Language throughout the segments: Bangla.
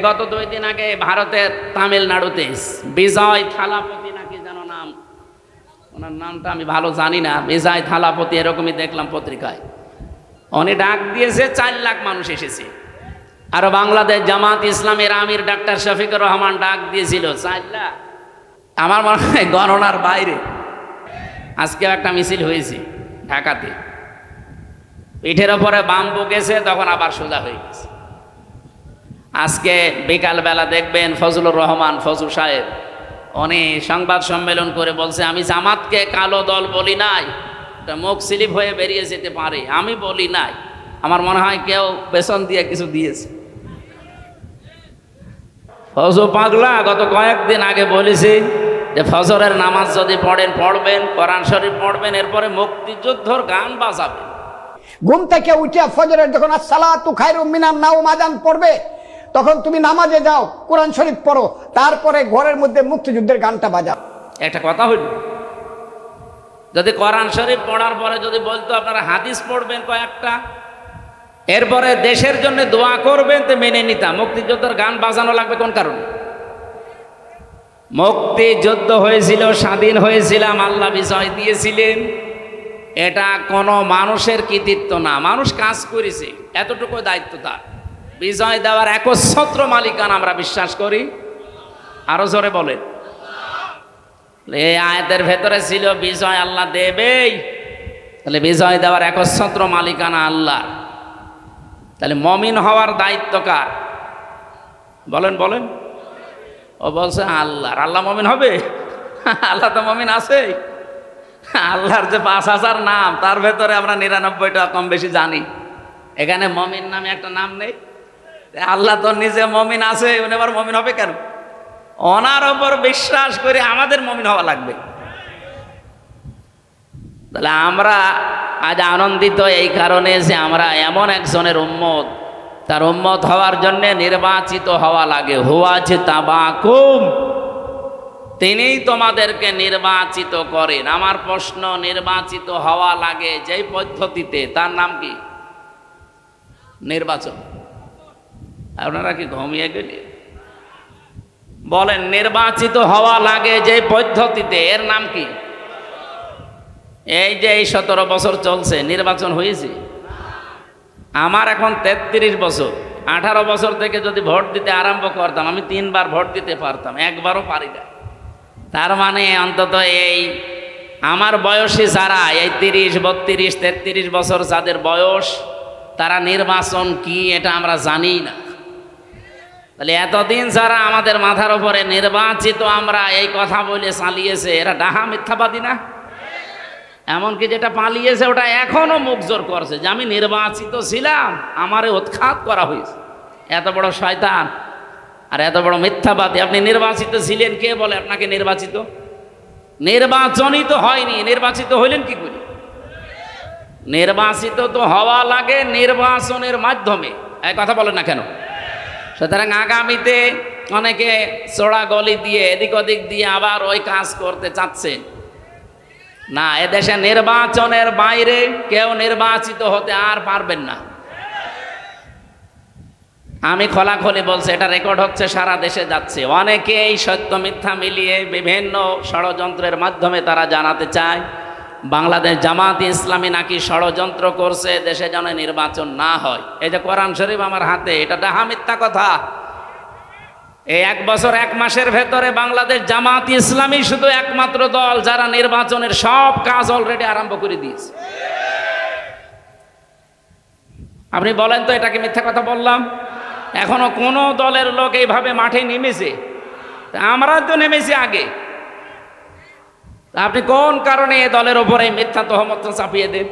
গত 2 দিন আগে ভারতের তামিলনাড়ুতে বিজয় থালাপতি নাকি যেন নাম, ওনার নামটা আমি ভালো জানি না, বিজয় থালাপতি এরকমই দেখলাম পত্রিকায়। উনি ডাক দিয়েছে 4 লাখ মানুষ এসেছে। আর বাংলাদেশ জামাত ইসলামের আমির ডাক্তার শফিকুর রহমান ডাক দিয়েছিল 4 লাখ। আমার মনে হয় গণনার বাইরে। আজকেও একটা মিছিল হয়েছে ঢাকাতে, পিঠের ওপরে বাম্বু গেছে, তখন আবার সোজা হয়ে গেছে। আজকে বিকালবেলা দেখবেন ফজলুর রহমান ফজু সাহেব উনি সংবাদ সম্মেলন করে বলছে, আমি জামাতকে কালো দল বলি নাই, এটা মুখ স্লিপ হয়ে বেরিয়ে যেতে পারে, আমি বলি নাই। আমার মনে হয় কেউ পেছন দিয়ে কিছু দিয়েছে। ফজু পাগলা গত কয়েকদিন আগে বলেছি যে ফজরের নামাজ যদি পড়বেন, কোরআন শরীফ পড়বেন, এরপরে মুক্তিযুদ্ধর গান বাজাবেন। ঘুম থেকে উঠে ফজরের যখন আসসালাতু খায়রুম মিনান নাওম আযান পড়বে, তখন তুমি নামাজে যাও, কোরআন শরীফ পড়ো, তারপরে ঘরের মধ্যে মুক্তিযুদ্ধের গানটা বাজাও। একটা কথা হইল, যদি কোরআন শরীফ পড়ার পরে যদি বলতো আপনারা হাদিস পড়বেন কয়েকটা, এরপরে দেশের জন্য দোয়া করবেন, তো মেনে নিতাম। মুক্তিযুদ্ধের গান বাজানো লাগবে কোন কারণে? মুক্তিযুদ্ধ হয়েছিল, স্বাধীন হয়েছিলাম, আল্লাহ বিজয় দিয়েছিলেন। এটা কোনো মানুষের কৃতিত্ব না, মানুষ কাজ করেছে, এতটুকু দায়িত্ব তার। বিজয় দেওয়ার একচ্ছত্র মালিকানা আমরা বিশ্বাস করি। আরো জোরে বলেন। এই আয়াতের ভেতরে ছিল বিজয় আল্লাহ দেবেই, তাহলে বিজয় দেওয়ার একচ্ছত্র মালিকানা আল্লাহ। তাহলে মমিন হওয়ার দায়িত্ব কার? বলেন বলেন। ও বলছে আল্লাহর। আল্লাহ মমিন হবে? আল্লাহ তো মমিন আছে। আল্লাহর যে 5000 নাম, তার ভেতরে আমরা 99টা কম বেশি জানি। এখানে মমিন নামে একটা নাম নেই। আল্লাহ তো নিজে মমিন আছে, উনি আবার মমিন হবে কেন? ওনার ওপর বিশ্বাস করে আমাদের মমিন হওয়া লাগবে। তাহলে আমরা আজ আনন্দিত এই কারণে যে আমরা এমন একজনের উম্মত, তার উম্মত হওয়ার জন্য নির্বাচিত হওয়া লাগে। হুয়াজতাবাকুম, তিনিই তোমাদেরকে নির্বাচিত করেন। আমার প্রশ্ন, নির্বাচিত হওয়া লাগে যেই পদ্ধতিতে, তার নাম কি? নির্বাচন। আপনারা কি ঘুমিয়ে গেলে? বলেন, নির্বাচিত হওয়া লাগে যে পদ্ধতিতে, এর নাম কি? এই যে এই 17 বছর চলছে, নির্বাচন হয়েছে? আমার এখন 33 বছর। 18 বছর থেকে যদি ভোট দিতে আরম্ভ করতাম, আমি 3 বার ভোট দিতে পারতাম, একবারও পারি না। তার মানে অন্তত এই আমার বয়সী যারা, এই 30, 32, 33 বছর যাদের বয়স, তারা নির্বাচন কি এটা আমরা জানি না। তাহলে এতদিন যারা আমাদের মাথার উপরে নির্বাচিত আমরা এই কথা বলে চালিয়েছে, এরা ডাহা মিথ্যাবাদী না? এমনকি যেটা পালিয়েছে ওটা এখনো মুখ জোর করছে যে আমি নির্বাচিত ছিলাম, আমারে উৎখাত করা হয়েছে। এত বড় শয়তান আর এত বড় মিথ্যাবাদী। আপনি নির্বাচিত ছিলেন, কে বলে আপনাকে নির্বাচিত? নির্বাচনই তো হয়নি, নির্বাচিত হইলেন কি করে? নির্বাচিত তো হওয়া লাগে নির্বাচনের মাধ্যমে। এই কথা বলেন না কেন? সুতরাং আগামীতে অনেকে চোরা গলি দিয়ে এদিক ওদিক দিয়ে আবার ওই কাজ করতে চাচ্ছেন না। এদেশে নির্বাচনের বাইরে কেউ নির্বাচিত হতে আর পারবেন না। আমি খোলাখুলি বলছি, এটা রেকর্ড হচ্ছে, সারা দেশে যাচ্ছে। অনেকেই সত্য মিথ্যা মিলিয়ে বিভিন্ন ষড়যন্ত্রের মাধ্যমে তারা জানাতে চায় বাংলাদেশ জামাত ইসলামী নাকি ষড়যন্ত্র করছে দেশে যেন নির্বাচন না হয়। এই যে কোরআন শরীফ আমার হাতে, এটা ডাহা মিথ্যা কথা। এই 1 বছর 1 মাসের ভেতরে বাংলাদেশ জামাত ইসলামী শুধু একমাত্র দল যারা নির্বাচনের সব কাজ অলরেডি আরম্ভ করে দিয়েছে। আপনি বলেন তো, এটা কি মিথ্যা কথা বললাম? এখনো কোনো দলের লোক এইভাবে মাঠে নেমেছে? আমরা তো নেমেছি আগে। আপনি কোন কারণে এ দলের ওপরে মিথ্যা তহমত চাপিয়ে দেন?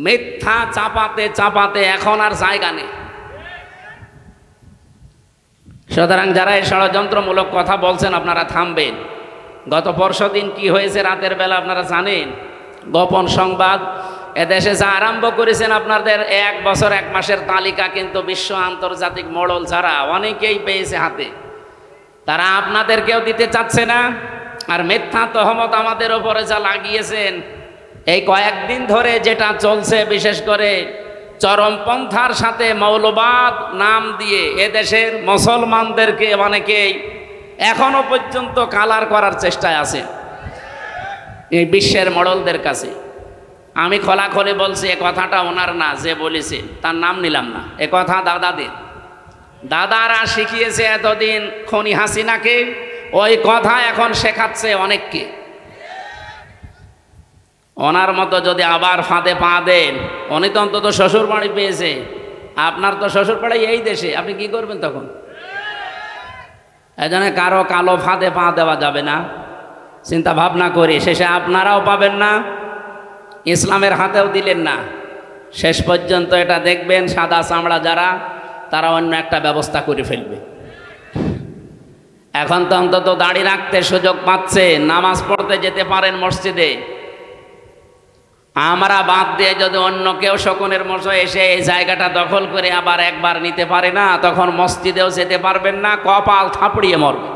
মিথ্যা চাপাতে চাপাতে এখন আর জায়গা নেই। সুতরাং যারা এই ষড়যন্ত্রমূলক কথা বলছেন, আপনারা থামবেন। গত পরশুদিন কি হয়েছে রাতের বেলা আপনারা জানেন। গোপন সংবাদ এদেশে যা আরম্ভ করেছেন, আপনাদের 1 বছর 1 মাসের তালিকা কিন্তু বিশ্ব আন্তর্জাতিক মডেল যারা অনেকেই পেয়েছে হাতে, তারা আপনাদেরকেও দিতে চাচ্ছে না। আর মিথ্যা তহমত আমাদের ওপরে যা লাগিয়েছেন, এই কয়েকদিন ধরে যেটা চলছে, বিশেষ করে চরমপন্থার সাথে মৌলবাদ নাম দিয়ে এদেশের মুসলমানদেরকে অনেকেই এখনো পর্যন্ত কালার করার চেষ্টায় আছে এই বিশ্বের মডলদের কাছে। আমি খোলাখুলি বলছি, এ কথাটা ওনার না, যে বলেছে তার নাম নিলাম না, এ কথা দাদাদের। দাদারা শিখিয়েছে এতদিন খনি হাসিনাকে, ওই কথা এখন শেখাচ্ছে অনেককে। ওনার মতো যদি আবার ফাঁদে পা দেন, উনি তো অন্তত শ্বশুর বাড়ি পেয়েছে, আপনার তো শ্বশুর বাড়ি এই দেশে, আপনি কি করবেন তখন? এজন্য কারো কালো ফাঁদে পা দেওয়া যাবে না, চিন্তা ভাবনা করি। শেষে আপনারাও পাবেন না, ইসলামের হাতেও দিলেন না। শেষ পর্যন্ত এটা দেখবেন সাদা চামড়া যারা, তারা অন্য একটা ব্যবস্থা করে ফেলবে। এখন তো অন্তত দাড়ি রাখতে সুযোগ পাচ্ছে, নামাজ পড়তে যেতে পারেন মসজিদে। আমরা বাদ দিয়ে যদি অন্য কেউ শকুনের মতো এসে এই জায়গাটা দখল করে আবার একবার নিতে পারে না, তখন মসজিদেও যেতে পারবেন না, কপাল থাপড়িয়ে মরবে।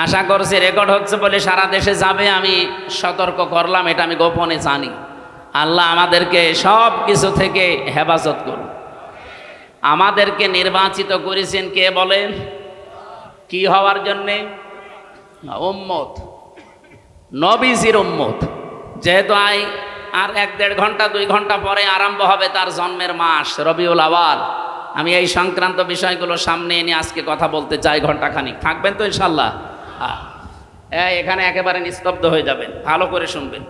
আশা করছি রেকর্ড হচ্ছে বলে সারা দেশে যাবে, আমি সতর্ক করলাম, এটা আমি গোপনে জানি। আল্লাহ আমাদেরকে সব কিছু থেকে হেফাজত করুন। আমাদেরকে নির্বাচিত করেছেন কে বলেন? কি হওয়ার জন্যে? উম্মত, নবীজির উম্মত। যেহেতু আর 1-1.5 ঘন্টা 2 ঘন্টা পরে আরম্ভ হবে তার জন্মের মাস রবিউল আওয়াল, আমি এই সংক্রান্ত বিষয়গুলো সামনে এনে আজকে কথা বলতে চাই ঘন্টাখানিক। থাকবেন তো ইনশাল্লাহ? এখানে একেবারে নিস্তব্ধ হয়ে যাবেন, ভালো করে শুনবেন।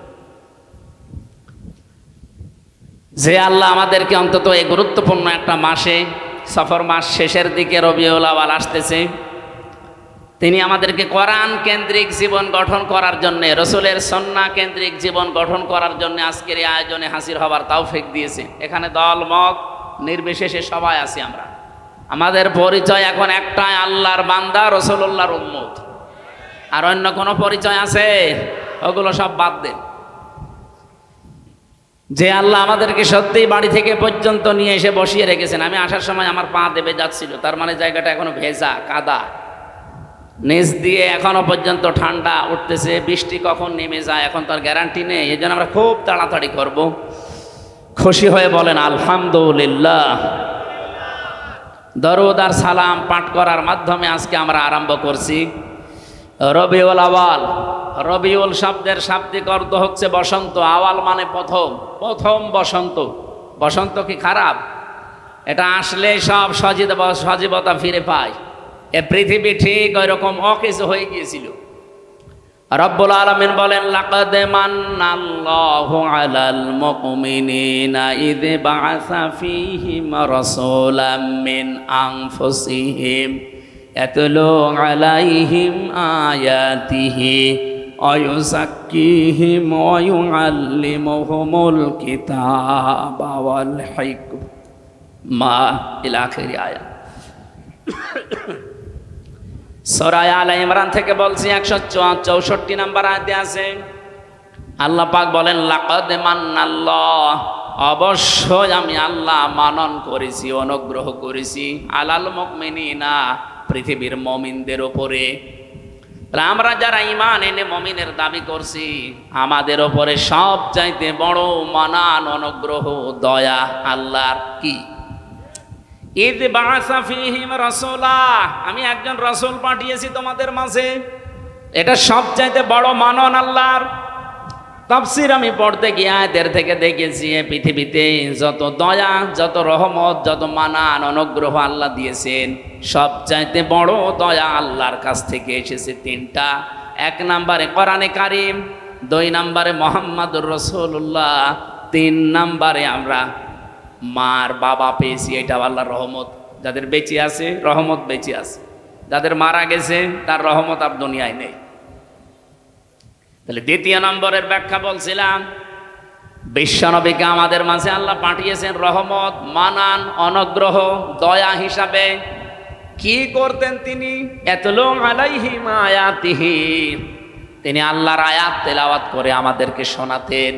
যে আল্লাহ আমাদেরকে অন্তত এই গুরুত্বপূর্ণ একটা মাসে, সফর মাস শেষের দিকে রবিউল আওয়াল আসতেছে, তিনি আমাদেরকে কোরআন কেন্দ্রিক জীবন গঠন করার জন্য, রসুলের সুন্নাহ কেন্দ্রিক জীবন গঠন করার জন্য আজকের এই আয়োজনে হাজির হবার তৌফিক দিয়েছে। এখানে দল মত নির্বিশেষে সবাই আছি আমরা। আমাদের পরিচয় এখন একটাই, আল্লাহর বান্দা, রসুলুল্লাহর উম্মত। আর অন্য কোনো পরিচয় আছে? ওগুলো সব বাদ দেন। যে আল্লাহ আমাদেরকে সত্যিই বাড়ি থেকে পর্যন্ত নিয়ে এসে বসিয়ে রেখেছেন। আমি আসার সময় আমার পা দেবে যাচ্ছিল, তার মানে জায়গাটা এখনো ভেজা, কাদা, নিচ দিয়ে এখনো পর্যন্ত ঠান্ডা উঠতেছে। বৃষ্টি কখন নেমে যায় এখন তার গ্যারান্টি নেই। এই জন্য আমরা খুব তাড়াতাড়ি করব। খুশি হয়ে বলেন আলহামদুলিল্লাহ। দরুদ আর সালাম পাঠ করার মাধ্যমে আজকে আমরা আরম্ভ করছি রবিউল আওয়াল। রবিউল শব্দের শাব্দিক অর্থ হচ্ছে বসন্ত। আওয়াল মানে প্রথম, প্রথম বসন্ত। বসন্ত কি খারাপ? এটা আসলে সব সজীবতা ফিরে পায়। এ পৃথিবী ঠিক ওই রকম অকেজো হয়ে গিয়েছিল। রব্বুল আলামিন বলেন, লাকাদ মান্নাল্লাহু আলাল মুমিনিনা ইয বাআসা ফীহিম রাসূলাম মিন আনফুসিহিম ইয়াতলু আলাইহিম আয়াতিহি ওয়া ইউযাক্কিহিম ওয়া ইউআল্লিমুহুমুল কিতাবা ওয়াল হিকমা ইলা আখির আয়াত। সূরা আলে ইমরান থেকে বলছি, 164 নম্বর আয়াতে আছে, আল্লাহ পাক বলেন, লাকাদ মান্নাল্লাহ, অবশ্যই আমি আল্লাহ মানন করেছি, অনুগ্রহ করেছি, আলাল মুমিনিনা, পৃথিবীর মুমিনদের উপরে। আমরা যারা ঈমান এনে মুমিনের দাবি করছি, আমাদের উপরে সবচাইতে বড় মানান, অনুগ্রহ, দয়া আল্লাহর কি? ইদ বাআসা ফীহিম রাসূলা, আমি একজন রাসূল পাঠিয়েছি তোমাদের মাঝে। এটা সবচাইতে বড় মানন আল্লাহর। তাফসীর আমি পড়তে গিয়ে আয়াতের থেকে দেখেছি, পৃথিবীতে যত দয়া, যত রহমত, যত মানান, অনুগ্রহ আল্লাহ দিয়েছেন, সবচাইতে বড় দয়া আল্লাহর কাছ থেকে এসেছে 3টা। 1 নম্বরে কোরআনে কারীম, 2 নম্বরে মুহাম্মাদুর রাসূলুল্লাহ, 3 নম্বরে আমরা মার বাবা পেয়েছি। এটা আল্লাহর রহমত। যাদের বেঁচে আছে রহমত বেঁচে আছে, যাদের মারা গেছে তার রহমত আর দুনিয়ায় নেই। তাহলে 2 নম্বরের ব্যাখ্যা বলছিলাম, বিশ্বনবীকে আমাদের মাঝে আল্লাহ পাঠিয়েছেন রহমত, মানান, অনুগ্রহ, দয়া হিসাবে। কি করতেন তিনি? ইয়াতলু আলাইহিম আয়াতিহি, তিনি আল্লাহর আয়াত তেলাওয়াত করে আমাদেরকে শোনাতেন।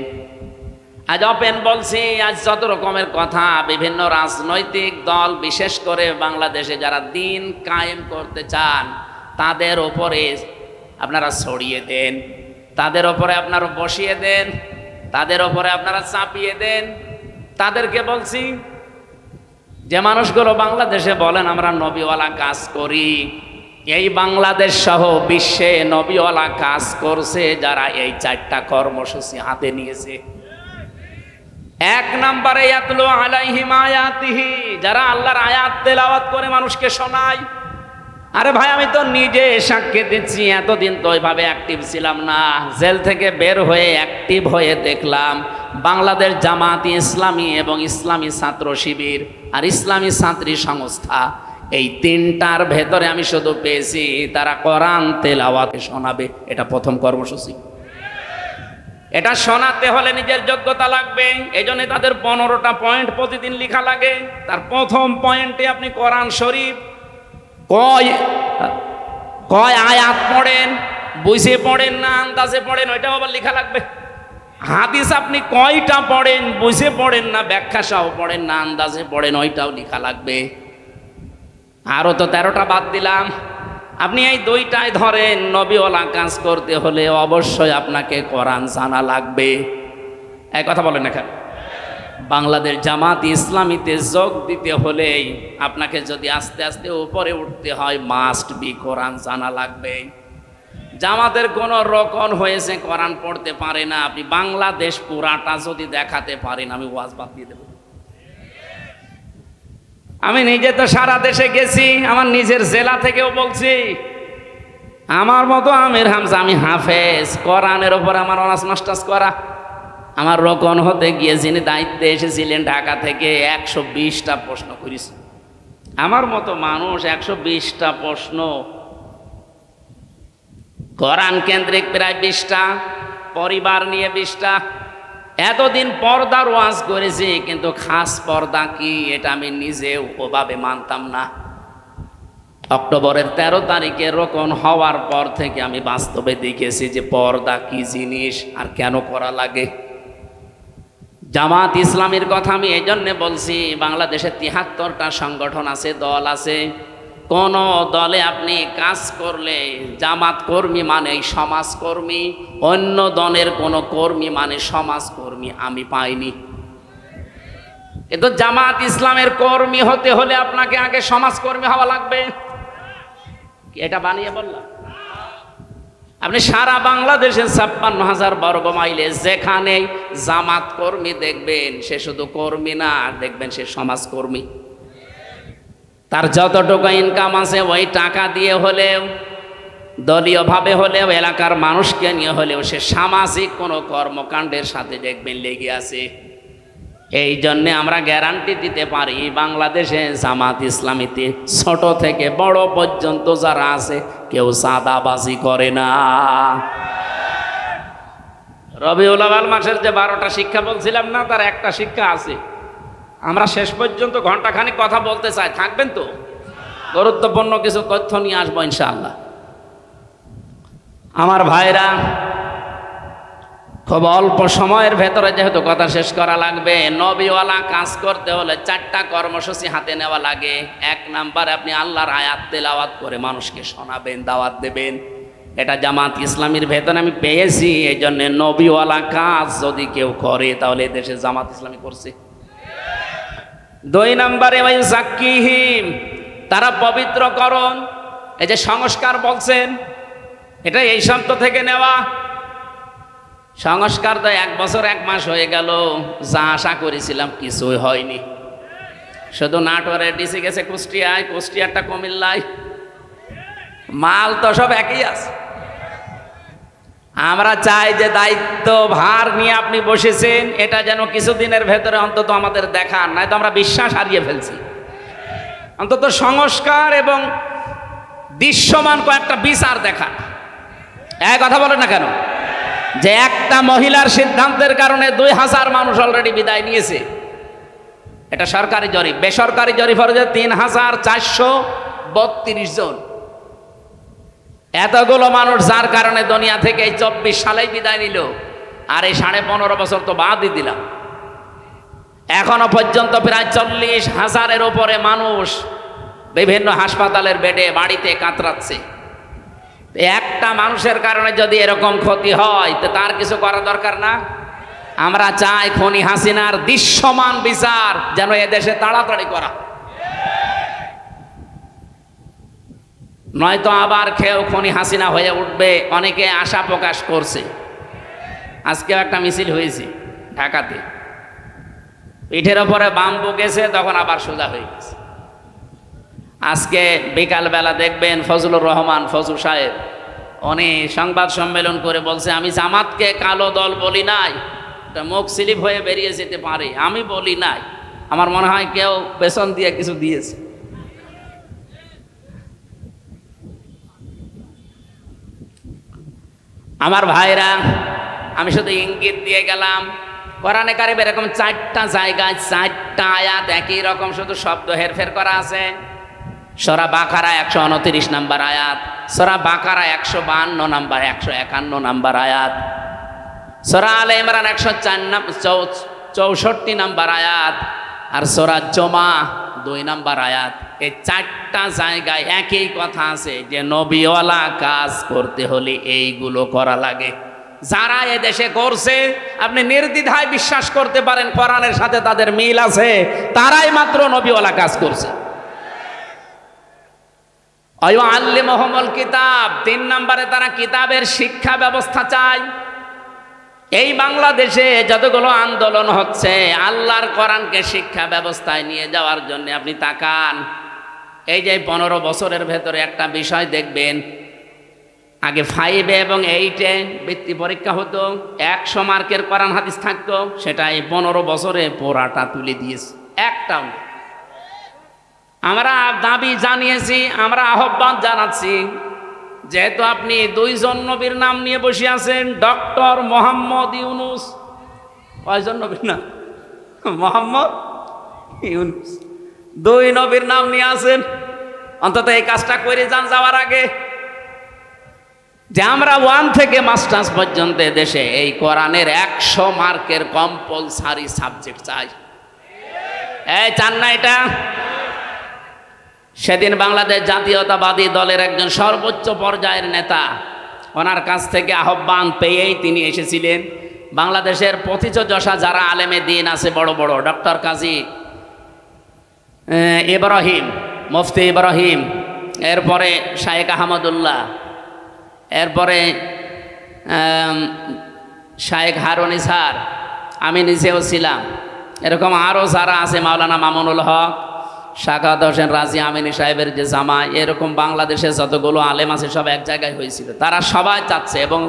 আজ ওপেন বলছি, আজ যত রকমের কথা বিভিন্ন রাজনৈতিক দল, বিশেষ করে বাংলাদেশে যারা দিন কায়েম করতে চান, তাদের ওপরে আপনারা ছড়িয়ে দেন, তাদের ওপরে আপনারা বসিয়ে দেন, তাদের ওপরে আপনারা চাপিয়ে দেন, তাদেরকে বলছি যে মানুষগুলো বাংলাদেশে বলেন আমরা নবীওয়ালা কাজ করি, এই বাংলাদেশ সহ বিশ্বে নবীওয়ালা কাজ করছে যারা এই 4টা কর্মসূচি হাতে নিয়েছে। 1 নম্বরে ইয়াতলু আলাইহিম আয়াতিহি, যারা আল্লাহর আয়াত তেলাওয়াত করে মানুষকে শোনায়। আরে ভাই, আমি তো নিজে সাক্ষী দিচ্ছি, এতদিন তো ওইভাবে অ্যাক্টিভ ছিলাম না। জেল থেকে বের হয়ে অ্যাক্টিভ হয়ে দেখলাম বাংলাদেশ জামাত ইসলামী এবং ইসলামী ছাত্র শিবির আর ইসলামী ছাত্রী সংস্থা, এই 3টার ভেতরে আমি শুধু পেয়েছি তারা কোরআন তেলাওয়াত শোনাবে। এটা প্রথম কর্মসূচি। এটা শোনাতে হলে নিজের যোগ্যতা লাগবে, এই জন্য তাদের 15টা পয়েন্ট প্রতিদিন লেখা লাগে। তার প্রথম পয়েন্টে আপনি কোরআন শরীফ কয় আয়াত পড়েন, বুঝে পড়েন না আন্দাজে পড়েন, ওইটাও আবার লেখা লাগবে। হাদিস আপনি কয়টা পড়েন, বুঝে পড়েন না ব্যাখ্যা সহ পড়েন না আন্দাজে পড়েন, ওইটাও লেখা লাগবে। আরও তো 13টা বাদ দিলাম। আপনি এই 2টায় ধরেন, নবীওয়ালা কাজ করতে হলে অবশ্যই আপনাকে কোরআন জানা লাগবে। এই কথা বলেন এখানে। বাংলাদেশ জামাত ইসলামীতে যোগ দিতে হলেই আপনাকে যদি আস্তে আস্তে উপরে উঠতে হয়, মাস্ট বি কোরআন জানা লাগবে। জামাতের কোনো রকম হয়েছে কোরআন পড়তে পারে না, আপনি বাংলাদেশ পুরাটা যদি দেখাতে পারেন আমি ওয়াজ বাদ দিয়ে দেব। আমি নিজে তো সারা দেশে গেছি, আমার নিজের জেলা থেকেও বলছি। আমার মতো আমির হামজা, আমি হাফেজ, কোরআনের ওপর আমার অনার্স মাস্টার্স করা। আমার রকন হতে গিয়ে যিনি দায়িত্বে এসেছিলেন ঢাকা থেকে 120টা প্রশ্ন করেছি। আমার মতো মানুষ 120টা প্রশ্ন, কোরআন কেন্দ্রিক প্রায় 20টা, পরিবার নিয়ে 20টা। এতদিন পর্দার ওয়াজ করেছি, কিন্তু খাস পর্দা কি এটা আমি নিজেও ওভাবে মানতাম না। অক্টোবরের 13 তারিখে রোকন হওয়ার পর থেকে আমি বাস্তবে দেখেছি যে পর্দা কি জিনিস আর কেন করা লাগে। জামাত ইসলামীর কথা আমি এই জন্যে বলছি, বাংলাদেশে 73টা সংগঠন আছে, দল আছে। কোন দলে আপনি কাজ করলে জামাত কর্মী মানে সমাজকর্মী, অন্য দলের কোনো কর্মী মানে সমাজকর্মী আমি পাইনি। কিন্তু জামাত ইসলামের কর্মী হতে হলে আপনাকে আগে সমাজকর্মী হওয়া লাগবে। এটা বানিয়ে বললাম? আপনি সারা বাংলাদেশের 56,000 বর্গ মাইলে যেখানে জামাত কর্মী দেখবেন, সে শুধু কর্মী না, দেখবেন সে সমাজকর্মী। তার যতটুকু ইনকাম আছে ওই টাকা দিয়ে হলেও, দলীয়ভাবে হলেও, এলাকার মানুষকে নিয়ে হলেও সে সামাজিক কোনো কর্মকাণ্ডের সাথে দেখবেন লেগে আছে। এই জন্যে আমরা গ্যারান্টি দিতে পারি বাংলাদেশে জামাত ইসলামীতে ছোট থেকে বড় পর্যন্ত যারা আছে কেউ চাঁদাবাজি করে না। রবিউল আউয়াল মাসের যে 12টা শিক্ষা বলছিলাম না, তার একটা শিক্ষা আছে। আমরা শেষ পর্যন্ত ঘন্টাখানিক কথা বলতে চাই, থাকবেন তো? গুরুত্বপূর্ণ কিছু তথ্য নিয়ে আসবো ইনশাআল্লাহ। আমার ভাইরা, খুব অল্প সময়ের ভেতরে যেহেতু কথা শেষ করা লাগবে, নবীওয়ালা কাজ করতে হলে 4টা কর্মসূচি হাতে নেওয়া লাগে। 1 নম্বরে আপনি আল্লাহর আয়াত তেলাওয়াত করে মানুষকে শোনাবেন, দাওয়াত দেবেন। এটা জামাত ইসলামীর ভেতরে আমি পেয়েছি। এই জন্য নবীওয়ালা কাজ যদি কেউ করে তাহলে দেশে জামাত ইসলামী করছে। 2 নম্বরে ওই যাক্কিহিম, তারা পবিত্রকরণ। এই যে সংস্কার বলছেন, এটা এই শব্দ থেকে নেওয়া। সংস্কার তো 1 বছর 1 মাস হয়ে গেল, যা আশা করেছিলাম কিছুই হয়নি। শুধু নাটোরে ডিসি গেছে কুষ্টিয়ায়, কুষ্টিয়ারটা কুমিল্লায়, মাল তো সব একই আছে। আমরা চাই যে দায়িত্ব ভার নিয়ে আপনি বসেছেন, এটা যেন কিছুদিনের ভেতরে অন্তত আমাদের দেখান, নয়তো আমরা বিশ্বাস হারিয়ে ফেলছি। অন্তত সংস্কার এবং দৃশ্যমান কয়েকটা বিচার দেখান। এক কথা বলেন না কেন যে একটা মহিলার সিদ্ধান্তের কারণে 2000 মানুষ অলরেডি বিদায় নিয়েছে। এটা সরকারি জরিপ। বেসরকারি জরিপ হচ্ছে 3432 জন। এতগুলো মানুষ যার কারণে দুনিয়া থেকে এই 24 সালেই বিদায় নিল, আর এই 15.5 বছর তো বাদই দিলাম। এখনো পর্যন্ত প্রায় 40,000-এর উপরে মানুষ বিভিন্ন হাসপাতালের বেডে, বাড়িতে কাতরাচ্ছে। একটা মানুষের কারণে যদি এরকম ক্ষতি হয় তো তার কিছু করা দরকার না? আমরা চাই খনি হাসিনার দৃশ্যমান বিচার যেন এদেশে তাড়াতাড়ি করা, নয়তো আবার কেউ খনি হাসিনা হয়ে উঠবে। অনেকে আশা প্রকাশ করছে। আজকেও একটা মিছিল হয়েছে ঢাকাতে, পিঠের ওপরে বাম্বু গেছে, তখন আবার সোজা হয়ে গেছে। আজকে বিকালবেলা দেখবেন ফজলুর রহমান ফজল সাহেব উনি সংবাদ সম্মেলন করে বলছে, আমি জামাতকে কালো দল বলি নাই, মুখ স্লিপ হয়ে বেরিয়ে যেতে পারে, আমি বলি নাই। আমার মনে হয় কেউ পেছন দিয়ে কিছু দিয়েছে। আমার ভাইরা, আমি শুধু ইঙ্গিত দিয়ে গেলাম। কোরআনে কারিমে এরকম 4টা জায়গায় 4টা আয়াত একই রকম শুধু শব্দ হেরফের করা আছে। সূরা বাকারা 129 নম্বর আয়াত, সূরা বাকারা 152 নম্বর 151 নম্বর আয়াত, সূরা আলে ইমরান 164 নম্বর আয়াত, আর সূরা জুমা 2 নম্বর আয়াত। এই 4টা জায়গায় একই কথা আছে যে নবীওয়ালা কাজ করতে হলে এইগুলো করা লাগে। যারা এদেশে করছে আপনি নির্দ্বিধায় বিশ্বাস করতে পারেন কোরআনের সাথে তাদের মিল আছে, তারাই মাত্র নবীওয়ালা কাজ করছে। আল্লিমুহুমুল কিতাব, 3 নম্বরে তারা কিতাবের শিক্ষা ব্যবস্থা চায়। এই বাংলাদেশে যতগুলো আন্দোলন হচ্ছে আল্লাহর কোরআনকে শিক্ষা ব্যবস্থায় নিয়ে যাওয়ার জন্য আপনি তাকান। এই যে 15 বছরের ভেতরে একটা বিষয় দেখবেন, আগে 5 এবং 8-এ বৃত্তি পরীক্ষা হতো, 100 মার্কের কোরআন হাদিস থাকতো, সেটা এই 15 বছরে পোড়াটা তুলে দিয়েছে, একটাও না। আমরা দাবি জানিয়েছি, আমরা আহ্বান জানাচ্ছি, যেহেতু আপনি 2 জন নবীর নাম নিয়ে বসে আছেন, ডক্টর মোহাম্মদ ইউনুস, কয়জন নবীর নাম? মোহাম্মদ ইউনুস, 2 নবীর নাম নিয়ে আছেন, অন্তত এই কাজটা করে যান যাওয়ার আগে, যে আমরা 1 থেকে মাস্টার্স পর্যন্ত দেশে এই কোরআনের 100 মার্কের কম্পালসারি সাবজেক্ট চাই। এই চান না এটা? সেদিন বাংলাদেশ জাতীয়তাবাদী দলের একজন সর্বোচ্চ পর্যায়ের নেতা, ওনার কাছ থেকে আহ্বান পেয়েই তিনি এসেছিলেন। বাংলাদেশের পথিতযশা যারা আলেমে দিন আছে বড় বড়, ডক্টর কাজী ইব্রাহিম, মুফতি ইব্রাহিম, এরপরে শায়েখ আহমদুল্লাহ, এরপরে শায়েখ হারুন ইসহার, আমি নিজেও ছিলাম, এরকম আরও যারা আছে, মাওলানা মামুনুল হক, শাকাত হোসেন রাজি আমিনী সাহেবের যে জামাই, এরকম বাংলাদেশে যতগুলো আলেম আছে সব এক জায়গায় হয়েছিল। তারা সবাই চাচ্ছে, এবং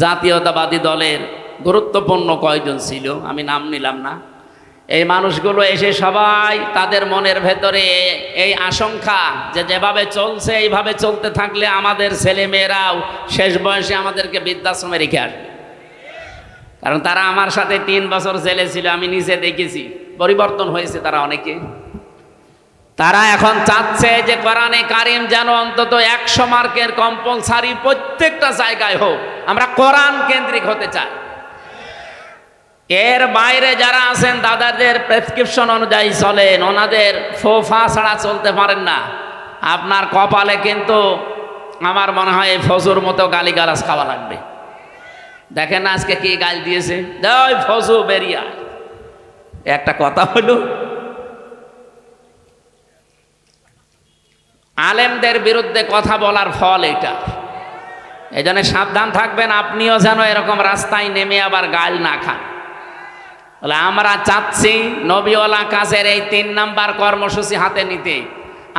জাতীয়তাবাদী দলের গুরুত্বপূর্ণ কয়জন ছিল, আমি নাম নিলাম না, এই মানুষগুলো এসে সবাই তাদের মনের ভেতরে এই আশঙ্কা যে যেভাবে চলছে এইভাবে চলতে থাকলে আমাদের ছেলে মেয়েরাও শেষ বয়সে আমাদেরকে বৃদ্ধাশ্রমে রেখে আসবে। কারণ তারা আমার সাথে 3 বছর জেলে ছিল, আমি নিজে দেখেছি, পরিবর্তন হয়েছে তারা অনেকে। তারা এখন চাচ্ছে যে কোরআনে কারিম যেন অন্তত 100 মার্কের কম্পালসারি প্রত্যেকটা জায়গায় হোক। আমরা কোরআন কেন্দ্রিক হতে চাই। এর বাইরে যারা আছেন দাদাদের প্রেসক্রিপশন অনুযায়ী চলেন, ওনাদের ফোফা ছাড়া চলতে পারেন না। আপনার কপালে কিন্তু আমার মনে হয় এই ফজুর মতো গালিগালাজ খাওয়া লাগবে। দেখেন না আজকে কি গাল দিয়েছে, ওই ফজু বেরিয়া। একটা কথা হলো, আলেমদের বিরুদ্ধে কথা বলার ফল এটা। এই জন্য সাবধান থাকবেন, আপনিও যেন এরকম রাস্তায় নেমে আবার গাল না খান। বলে আমরা চাচ্ছি নবীওয়ালা কাজের এই 3 নাম্বার কর্মসূচি হাতে নিতে।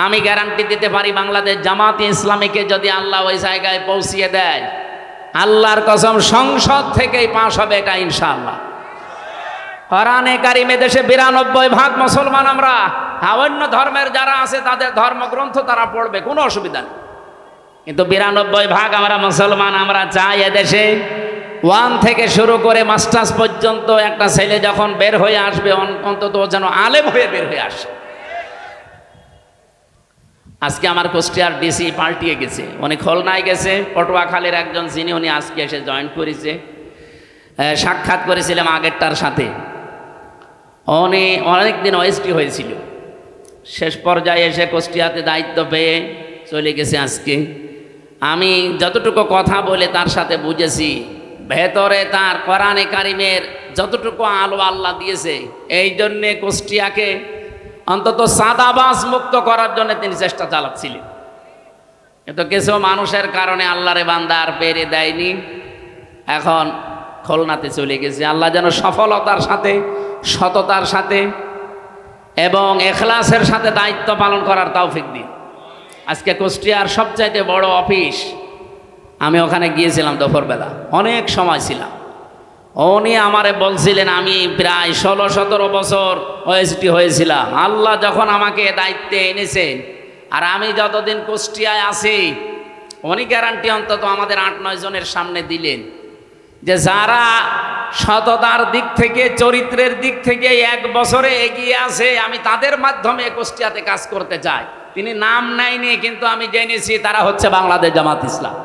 আমি গ্যারান্টি দিতে পারি, বাংলাদেশ জামাতে ইসলামীকে যদি আল্লাহ ওই জায়গায় পৌঁছিয়ে দেয়, আল্লাহর কসম সংসদ থেকেই পাস হবে এটা ইনশাআল্লাহ। কোরআনে কারিমে দেশে 92% মুসলমান আমরা। অন্য ধর্মের যারা আছে তাদের ধর্মগ্রন্থ তারা পড়বে, কোনো অসুবিধা নেই, কিন্তু 92% আমরা মুসলমান। আমরা চাই এদেশে 1 থেকে শুরু করে মাস্টার্স পর্যন্ত একটা ছেলে যখন বের হয়ে আসবে অন্তত যেন আলেম হয়ে বের হয়ে আসে। আজকে আমার কুষ্টিয়ার ডিসি পাল্টিয়ে গেছে, উনি খুলনায় গেছে, পটুয়াখালীর একজন যিনি উনি আজকে এসে জয়েন করেছে। সাক্ষাৎ করেছিলাম আগেরটার সাথে, উনি অনেকদিন ওএসটি হয়েছিল, শেষ পর্যায়ে এসে কুষ্টিয়াতে দায়িত্ব পেয়ে চলে গেছে আজকে। আমি যতটুকু কথা বলে তার সাথে বুঝেছি ভেতরে তার কোরআনে কারিমের যতটুকু আলো আল্লাহ দিয়েছে, এই জন্যে কুষ্টিয়াকে অন্তত সাদাবাজ মুক্ত করার জন্য তিনি চেষ্টা চালাচ্ছিলেন। কিন্তু কিছু মানুষের কারণে আল্লাহরে বান্দা আর পেরে দেয়নি, এখন খুলনাতে চলে গেছে। আল্লাহ যেন সফলতার সাথে, সততার সাথে এবং এখলাসের সাথে দায়িত্ব পালন করার তৌফিক দিন। আজকে কুষ্টিয়ার সবচাইতে বড় অফিস, আমি ওখানে গিয়েছিলাম দুপুরবেলা, অনেক সময় ছিলাম। উনি আমারে বলছিলেন, আমি প্রায় 16-17 বছর ওএসডি হয়েছিলাম। আল্লাহ যখন আমাকে দায়িত্বে এনেছেন, আর আমি যতদিন কুষ্টিয়ায় আছি, উনি গ্যারান্টি অন্তত আমাদের 8-9 জনের সামনে দিলেন যে যারা সততার দিক থেকে, চরিত্রের দিক থেকে 1 বছরে এগিয়ে আছে, আমি তাদের মাধ্যমে কুষ্টিয়াতে কাজ করতে চাই। তিনি নাম নেয়নি, কিন্তু আমি জেনেছি তারা হচ্ছে বাংলাদেশ জামাত ইসলাম।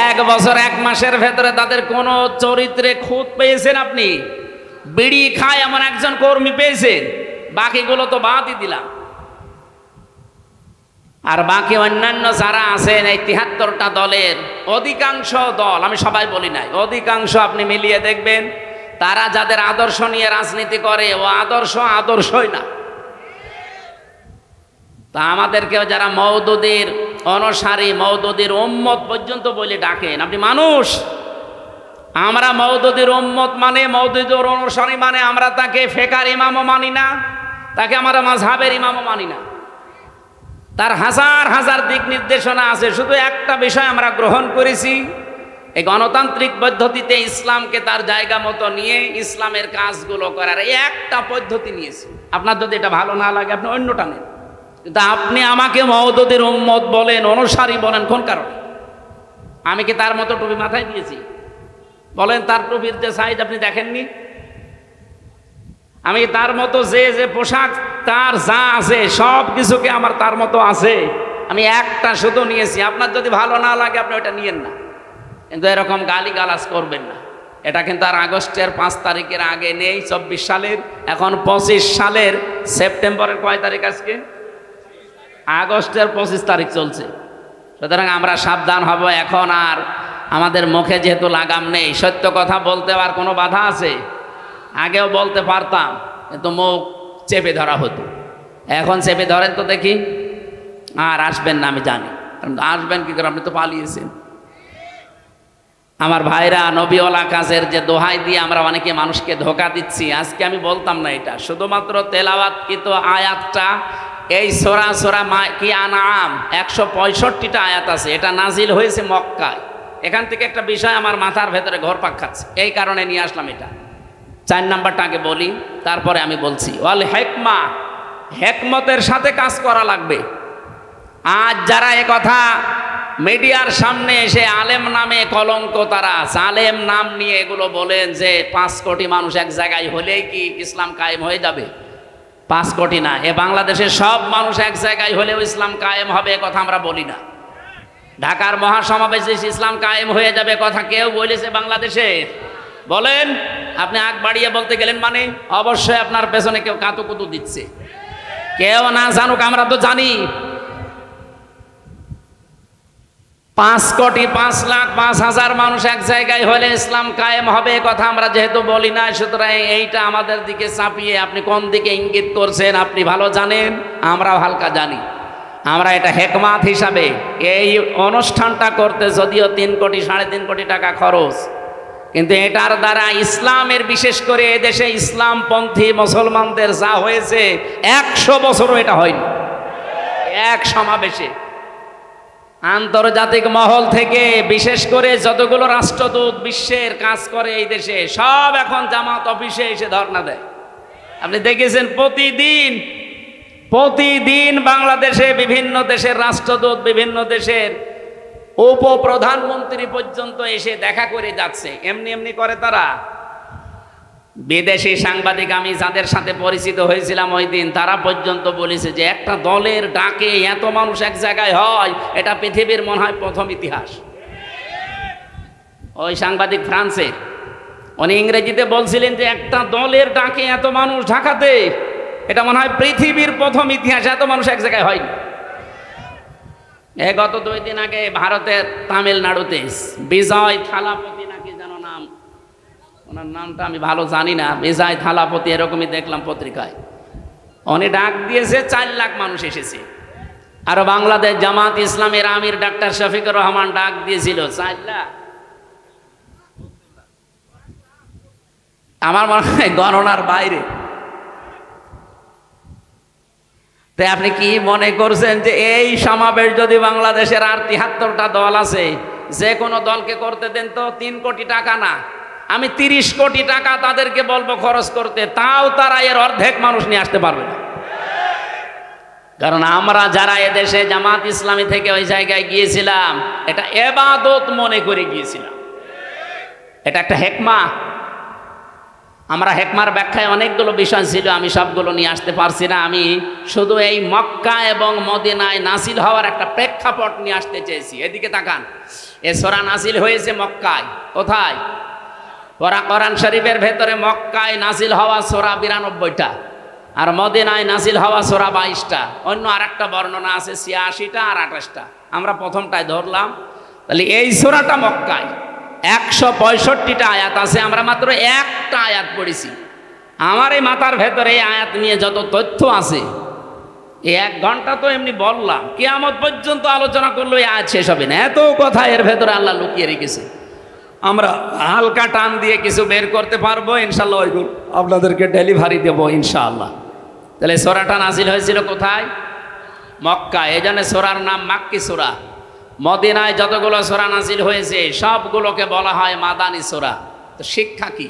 1 বছর 1 মাসের ভেতরে তাদের কোনো চরিত্রে খুঁত পেয়েছেন আপনি? বিড়ি খায় এমন একজন কর্মী পেয়েছেন? বাকিগুলো তো বাদই দিলাম। আর বাকি অন্যান্য যারা আছেন, এই 73টা দলের অধিকাংশ দল, আমি সবাই বলি নাই, অধিকাংশ আপনি মিলিয়ে দেখবেন, তারা যাদের আদর্শ নিয়ে রাজনীতি করে, ও আদর্শই না। তা আমাদেরকেও যারা মওদুদীর অনুসারী, মওদুদীর উম্মত পর্যন্ত বলে ডাকেন, আপনি মানুষ। আমরা মওদুদীর উম্মত মানে, মওদুদীর অনুসারী মানে, আমরা তাকে ফেকার ইমামও মানি না, তাকে আমরা মাযহাবের ইমামও মানি না। তার হাজার হাজার দিক নির্দেশনা আছে, শুধু একটা বিষয় আমরা গ্রহণ করেছি, এই গণতান্ত্রিক পদ্ধতিতে ইসলামকে তার জায়গা মতো নিয়ে ইসলামের কাজগুলো করার এই একটা পদ্ধতি নিয়েছি। আপনার যদি এটা ভালো না লাগে, আপনি অন্যটা নেন, কিন্তু আপনি আমাকে মওদুদীর উম্মত বলেন, অনুসারী বলেন, কোন কারণে? আমি কি তার মতো টুপি মাথায় দিয়েছি? বলেন, তার টুপির যে সাইজ আপনি দেখেননি? আমি তার মতো যে পোশাক, তার যা আছে সব কিছুকে আমার তার মতো আছে, আমি একটা শুধু নিয়েছি। আপনার যদি ভালো না লাগে, আপনি ওটা নিয়েন না, কিন্তু এরকম গালিগালাজ করবেন না। এটা কিন্তু আর আগস্টের 5 তারিখের আগে নেই, 24 সালের, এখন 25 সালের সেপ্টেম্বরের কয় তারিখ আজকে? আগস্টের 25 তারিখ চলছে। সুতরাং আমরা সাবধান হব এখন। আর আমাদের মুখে যেহেতু লাগাম নেই, সত্য কথা বলতে আর কোনো বাধা আছে? আগেও বলতে পারতাম, কিন্তু মুখ চেপে ধরা হতো। এখন চেপে ধরেন তো দেখি। আর আসবেন না, আমি জানি। আসবেন কি করে? আপনি তো পালিয়েছেন। আমার ভাইরা, নবীওয়ালা কাজের যে দোহাই দিয়ে আমরা অনেকে মানুষকে ধোকা দিচ্ছি, আজকে আমি বলতাম না এটা। শুধুমাত্র তেলাওয়াতকৃত আয়াতটা, এই সূরা কি আনআম 165টা আয়াত আছে, এটা নাজিল হয়েছে মক্কায়। এখান থেকে একটা বিষয় আমার মাথার ভেতরে ঘুরপাক খাচ্ছে, এই কারণে নিয়ে আসলাম এটা। 4 নাম্বারটা আগে বলি, তারপরে আমি বলছি। ওয়াল হিকমা, হিকমতের সাথে কাজ করা লাগবে। আজ যারা এ কথা মিডিয়ার সামনে এসে আলেম নামে কলঙ্ক, তারা জালেম নাম নিয়ে এগুলো বলেন যে 5 কোটি মানুষ এক জায়গায় হলেই কি ইসলাম কায়েম হয়ে যাবে? 5 কোটি না, এ বাংলাদেশের সব মানুষ এক জায়গায় হলেও ইসলাম কায়েম হবে, এ কথা আমরা বলি না। ঢাকার মহাসমাবেশে ইসলাম কায়েম হয়ে যাবে কথা কেউ বলেছে বাংলাদেশে? বলেন। আপনি আগ বাড়িয়ে বলতে গেলেন মানে অবশ্যই আপনার পেছনে কেউ কাতুকুতু দিচ্ছে। কেউ না জানুক, আমরা তো জানি। 5 কোটি 5 লাখ 5,000 মানুষ এক জায়গায় হলে ইসলাম কায়েম হবে, কথা আমরা যেহেতু বলি না, সুতরাং এইটা আমাদের দিকে চাপিয়ে আপনি কোন দিকে ইঙ্গিত করছেন আপনি ভালো জানেন, আমরাও হালকা জানি। আমরা এটা হেকমাত হিসাবে এই অনুষ্ঠানটা করতে যদিও 3 কোটি 3.5 কোটি টাকা খরচ, কিন্তু এটার দ্বারা ইসলামের, বিশেষ করে এদেশে ইসলামপন্থী মুসলমানদের যা হয়েছে 100 বছরও এটা হয়নি। এক সমাবেশে আন্তর্জাতিক মহল থেকে বিশেষ করে যতগুলো রাষ্ট্রদূত বিশ্বের কাজ করে এই দেশে, সব এখন জামাত অফিসে এসে ধর্ণা দেয়। আপনি দেখেছেন প্রতিদিন বাংলাদেশে বিভিন্ন দেশের রাষ্ট্রদূত, বিভিন্ন দেশের উপপ্রধানমন্ত্রী পর্যন্ত এসে দেখা করে যাচ্ছে। এমনি করে তারা। বিদেশি সাংবাদিক আমি যাদের সাথে পরিচিত হয়েছিলাম ওই দিন, তারা পর্যন্ত বলেছে যে একটা দলের ডাকে এত মানুষ এক জায়গায় হয়, এটা পৃথিবীর মনে হয় প্রথম ইতিহাস। ওই সাংবাদিক ফ্রান্সে, উনি ইংরেজিতে বলছিলেন যে একটা দলের ডাকে এত মানুষ ঢাকাতে, এটা মনে হয় পৃথিবীর প্রথম ইতিহাস, এত মানুষ এক জায়গায় হয়নি। গত 2 দিন আগে ভারতের তামিলনাড়ুতে বিজয় থালাপতি নাকি যেন নাম, ওনার নামটা আমি ভালো জানি না, বিজয় থালাপতি এরকমই দেখলাম পত্রিকায়, উনি ডাক দিয়েছে 4 লাখ মানুষ এসেছে। আর বাংলাদেশ জামাত ইসলামের আমির ডাক্তার শফিকুর রহমান ডাক দিয়েছিল 4 লাখ। আমার মনে হয় গণনার বাইরে। তাই আপনি কি মনে করছেন যে এই সমাবেশ যদি বাংলাদেশের আর 73টা দল আছে, যে কোনো দলকে করতে দেন তো 3 কোটি টাকা না, আমি 30 কোটি টাকা তাদেরকে বলবো খরচ করতে, তাও তারা এর অর্ধেক মানুষ নিয়ে আসতে পারবে না। কারণ আমরা যারা এদেশে জামাত ইসলামী থেকে ওই জায়গায় গিয়েছিলাম, এটা ইবাদত মনে করে গিয়েছিলাম, এটা একটা হেকমা। আমরা হেকমার ব্যাখ্যায় অনেকগুলো বিষয় ছিল, আমি সবগুলো নিয়ে আসতে পারছি না। আমি শুধু এই মক্কা এবং মদিনায় নাসিল হওয়ার একটা প্রেক্ষাপট নিয়ে আসতে চেয়েছি। এদিকে তাকান, এ সূরা নাসিল হয়েছে মক্কায়। কোথায়? কোরআন শরীফের ভেতরে মক্কায় নাসিল হওয়া সূরা 92টা, আর মদিনায় নাসিল হওয়া সূরা 22টা। অন্য আরেকটা বর্ণনা আছে 86টা আর 28টা। আমরা প্রথমটায় ধরলাম। তাহলে এই সূরাটা মক্কায় 165টা আয়াত আছে, আমরা মাত্র একটা আয়াত পড়েছি। আমার এই মাথার ভেতরে এই আয়াত নিয়ে যত তথ্য আছে, এই 1 ঘন্টা তো এমনি বললাম, কিয়ামত পর্যন্ত আলোচনা করলে এই আয়াত শেষ হবে না। এত কথা এর ভেতরে আল্লাহ লুকিয়ে রেখেছে। আমরা হালকা টান দিয়ে কিছু বের করতে পারবো ইনশাল্লাহ, ওইগুলো আপনাদেরকে ডেলিভারি দেবো ইনশাআল্লাহ। তাহলে সূরাটা নাজিল হয়েছিল কোথায়? মক্কা। এই জন্য সূরার নাম মাক্কি সূরা। মদিনায় যতগুলো সূরা নাজিল হয়েছে সবগুলোকে বলা হয় মাদানী সূরা। তো শিক্ষা কি?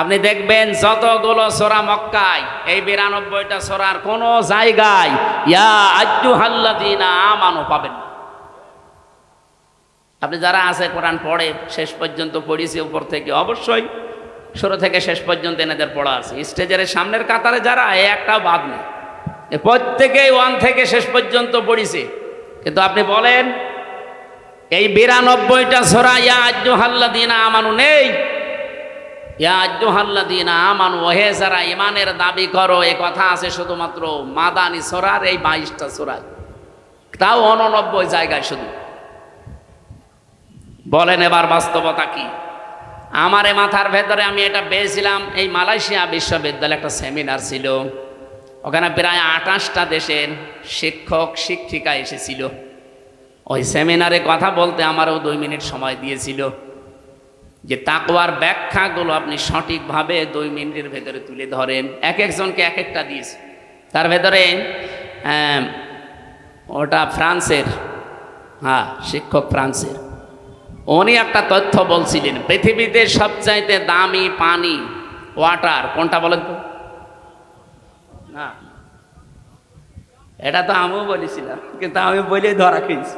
আপনি দেখবেন যতগুলো সূরা মক্কায়, এই 92টা সূরার কোনো জায়গায় ইয়া আইয়ুহাল্লাযীনা আমানু পাবেন না। আপনি যারা আছে কোরআন পড়ে, শেষ পর্যন্ত পড়িয়েছে উপর থেকে, অবশ্যই শুরু থেকে শেষ পর্যন্ত এনাদের পড়া আছে। স্টেজের সামনের কাতারে যারা, একটাও বাদ নেই, প্রত্যেকেই 1 থেকে শেষ পর্যন্ত পড়িছে। কিন্তু আপনি বলেন এই 92টা সূরা ইয়া আইয়ুহাল্লাযীনা আমানু নেই। ইয়া আইয়ুহাল্লাযীনা আমানু, হে যারা ঈমানের দাবি করো, এই কথা আছে শুধুমাত্র মাদানী সূরার এই 22টা সূরায়, তাও 89 জায়গায় শুধু। বলেন এবার বাস্তবতা কি? আমার এই মাথার ভেতরে আমি এটা পেয়েছিলাম, এই মালয়েশিয়া বিশ্ববিদ্যালয়ে একটা সেমিনার ছিল, ওখানে প্রায় 28টা দেশের শিক্ষক শিক্ষিকা এসেছিল। ওই সেমিনারে কথা বলতে আমারও 2 মিনিট সময় দিয়েছিল, যে তাকওয়ার ব্যাখ্যাগুলো আপনি সঠিকভাবে 2 মিনিটের ভেতরে তুলে ধরেন। এক একজনকে এক একটা দিয়েছে। তার ভেতরে ওটা ফ্রান্সের, শিক্ষক ফ্রান্সের, উনি একটা তথ্য বলছিলেন, পৃথিবীতে সবচাইতে দামি পানি, ওয়াটার কোনটা বলেন তো? না, এটা তো আমিও বলেছিলাম, কিন্তু আমি বলেই ধরা খেয়েছি।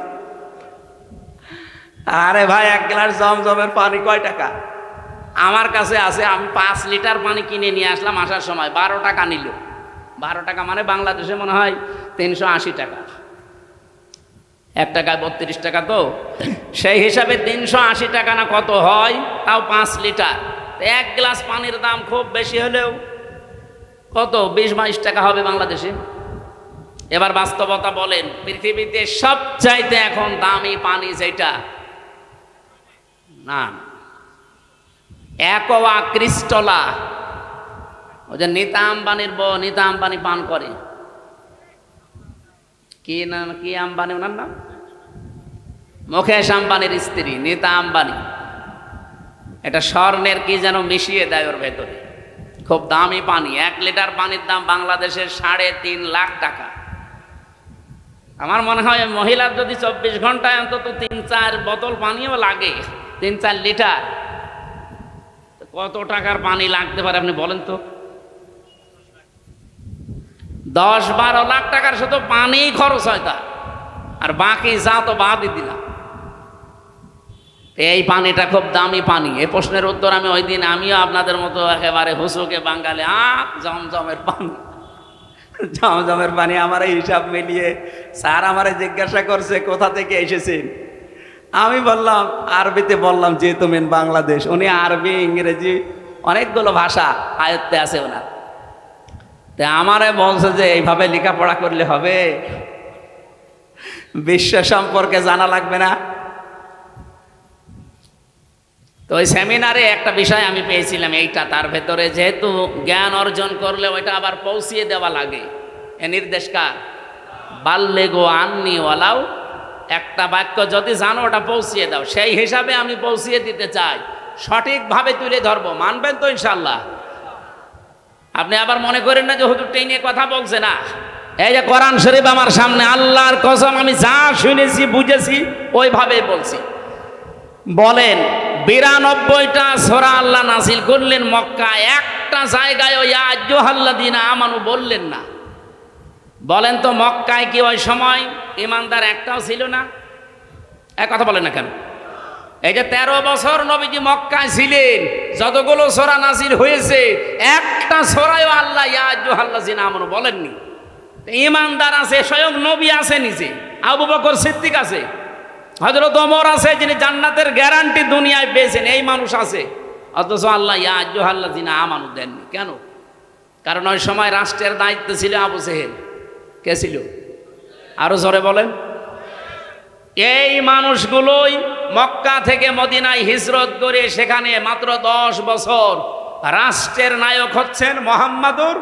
আরে ভাই, 1 গ্লাস জমজমের পানি কয় টাকা? আমার কাছে আছে, আমি 5 লিটার পানি কিনে নিয়ে আসলাম, আসার সময় 12 টাকা নিল। 12 টাকা মানে বাংলাদেশে মনে হয় 380 টাকা। 1 টাকায় 32 টাকা, তো সেই হিসাবে 380 টাকা না কত হয়, তাও 5 লিটার। 1 গ্লাস পানির দাম খুব বেশি হলেও কত, 20-22 টাকা হবে বাংলাদেশে। এবার বাস্তবতা বলেন, পৃথিবীতে সবচাইতে এখন দামি পানি যেটা, না, অ্যাকোয়া ক্রিস্টালা, ওই যে নীতা আম্বানির বউ, নীতা আম্বানি পান করে, কি নাম, কি আম্বানি ওনার নাম? মুকেশ আম্বানির স্ত্রী নীতা আম্বানি। এটা স্বর্ণের কি যেন মিশিয়ে দেয় ওর ভেতরে, খুব দামি পানি। 1 লিটার পানির দাম বাংলাদেশের 3.5 লাখ টাকা। আমার মনে হয় মহিলার যদি 24 ঘন্টায় অন্তত 3-4 বোতল পানিও লাগে, 3-4 লিটার, কত টাকার পানি লাগতে পারে আপনি বলেন তো? 10-12 লাখ টাকার শুধু পানি খরচ হয় তার, আর বাকি যা তো বাদই দিলাম। এই পানিটা খুব দামি পানি। এই প্রশ্নের উত্তর আমি ওই দিন, আমিও আপনাদের মতো একেবারে হুসুকে বাঙালি, জমজমের পানি, জমজমের পানি। আমার এই হিসাব মিলিয়ে স্যার আমারে জিজ্ঞাসা করছে কোথা থেকে এসেছেন। আমি বললাম, আরবিতে বললাম, যেহেতু মেন বাংলাদেশ। উনি আরবি, ইংরেজি অনেকগুলো ভাষা আয়ত্তে আছে ওনার। আমারে বলছে যে এইভাবে লেখাপড়া করলে হবে? বিশ্ব সম্পর্কে জানা লাগবে না? তো ওই সেমিনারে একটা বিষয় আমি পেয়েছিলাম এইটা, তার ভেতরে যেহেতু জ্ঞান অর্জন করলে ওইটা আবার পৌঁছিয়ে দেওয়া লাগে। এ নির্দেশ কার? বাল্লেগো আন্নি ওয়ালাও, একটা বাক্য যদি জানো ওটা পৌঁছিয়ে দাও। সেই হিসাবে আমি পৌঁছিয়ে দিতে চাই, সঠিকভাবে তুলে ধরবো। মানবেন তো ইনশাল্লাহ? আপনি আবার মনে করেন না যে হুজুর টেনে কথা বলছে না। এই যে কোরআন শরীফ আমার সামনে, আল্লাহর কসম আমি যা শুনেছি বুঝেছি ওইভাবে বলছি। বলেন 92টা সূরা আল্লাহ নাযিল করলেন মক্কায়, একটা জায়গায় ওই ইয়া আইয়ুহাল্লাযীনা আমানু বললেন না। বলেন তো মক্কায় কি ওই সময় ইমানদার একটাও ছিল না? এক কথা বলেন না কেন? এই যে 13 বছর নবীজি মক্কায় ছিলেন, যতগুলো সূরা নাযিল হয়েছে একটা সূরায়ও আল্লাহ ইয়া আইয়ুহাল্লাযীনা আমানু বলেননি। ইমানদার আছে, স্বয়ং নবী আছে নিজে, আবু বকর সিদ্দিক আছে, হযরত ওমর আছে যিনি জান্নাতের গ্যারান্টি দুনিয়ায় পেয়েছেন, এই মানুষ আছে, অথচ আল্লাহ ইয়া আইয়ুহাল্লাযীনা আমানু দেননি। কেন? কারণ ওই সময় রাষ্ট্রের দায়িত্ব ছিল আবু জেহেল। কে ছিল? আরো জোরে বলেন। এই মানুষগুলোই মক্কা থেকে মদিনায় হিজরত করে সেখানে মাত্র 10 বছর রাষ্ট্রের নায়ক হচ্ছেন মুহাম্মাদুর।